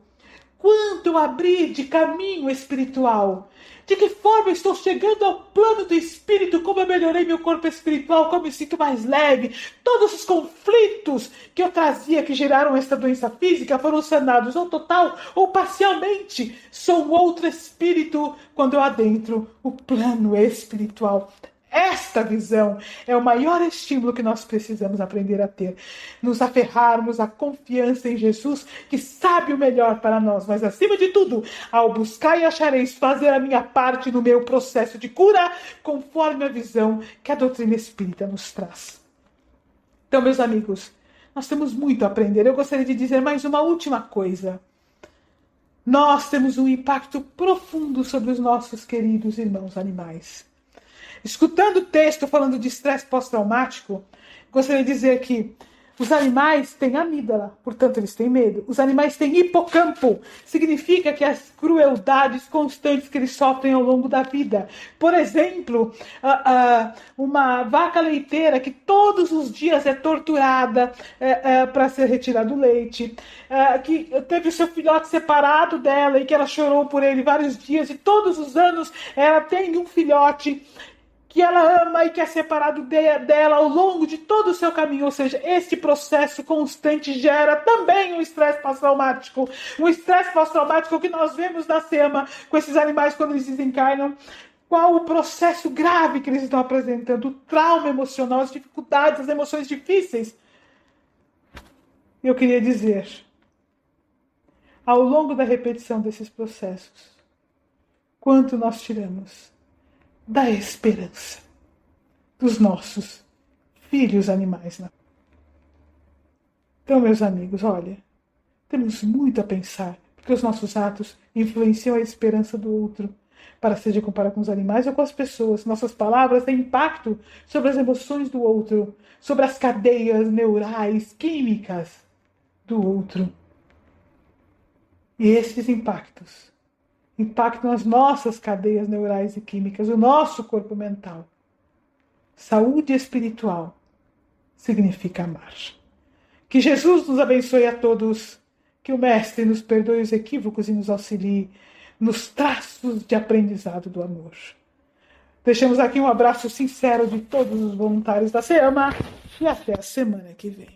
Quanto eu abri de caminho espiritual. De que forma eu estou chegando ao plano do espírito, como eu melhorei meu corpo espiritual, como eu me sinto mais leve. Todos os conflitos que eu trazia, que geraram esta doença física, foram sanados, ou total ou parcialmente. Sou um outro espírito quando eu adentro o plano espiritual. Esta visão é o maior estímulo que nós precisamos aprender a ter. Nos aferrarmos à confiança em Jesus, que sabe o melhor para nós. Mas, acima de tudo, ao buscar e achareis fazer a minha parte no meu processo de cura, conforme a visão que a doutrina espírita nos traz. Então, meus amigos, nós temos muito a aprender. Eu gostaria de dizer mais uma última coisa. Nós temos um impacto profundo sobre os nossos queridos irmãos animais. Escutando o texto falando de estresse pós-traumático, gostaria de dizer que Os animais têm amígdala, portanto eles têm medo. Os animais têm hipocampo, significa que as crueldades constantes que eles sofrem ao longo da vida. Por exemplo, uma vaca leiteira que todos os dias é torturada para ser retirado o leite, que teve o seu filhote separado dela e que ela chorou por ele vários dias e todos os anos ela tem um filhote que ela ama e que é separado dela ao longo de todo o seu caminho. Ou seja, esse processo constante gera também um estresse pós-traumático. Um estresse pós-traumático que nós vemos na SEMA com esses animais quando eles desencarnam. Qual o processo grave que eles estão apresentando, o trauma emocional, as dificuldades, as emoções difíceis. Eu queria dizer, ao longo da repetição desses processos, quanto nós tiramos da esperança dos nossos filhos animais. Então, meus amigos, olha, temos muito a pensar, porque os nossos atos influenciam a esperança do outro, para seja comparar com os animais ou com as pessoas. Nossas palavras têm impacto sobre as emoções do outro, sobre as cadeias neurais, químicas do outro. E esses impactam as nossas cadeias neurais e químicas, o nosso corpo mental. Saúde espiritual significa amar. Que Jesus nos abençoe a todos, que o Mestre nos perdoe os equívocos e nos auxilie nos traços de aprendizado do amor. Deixamos aqui um abraço sincero de todos os voluntários da SEAMA e até a semana que vem.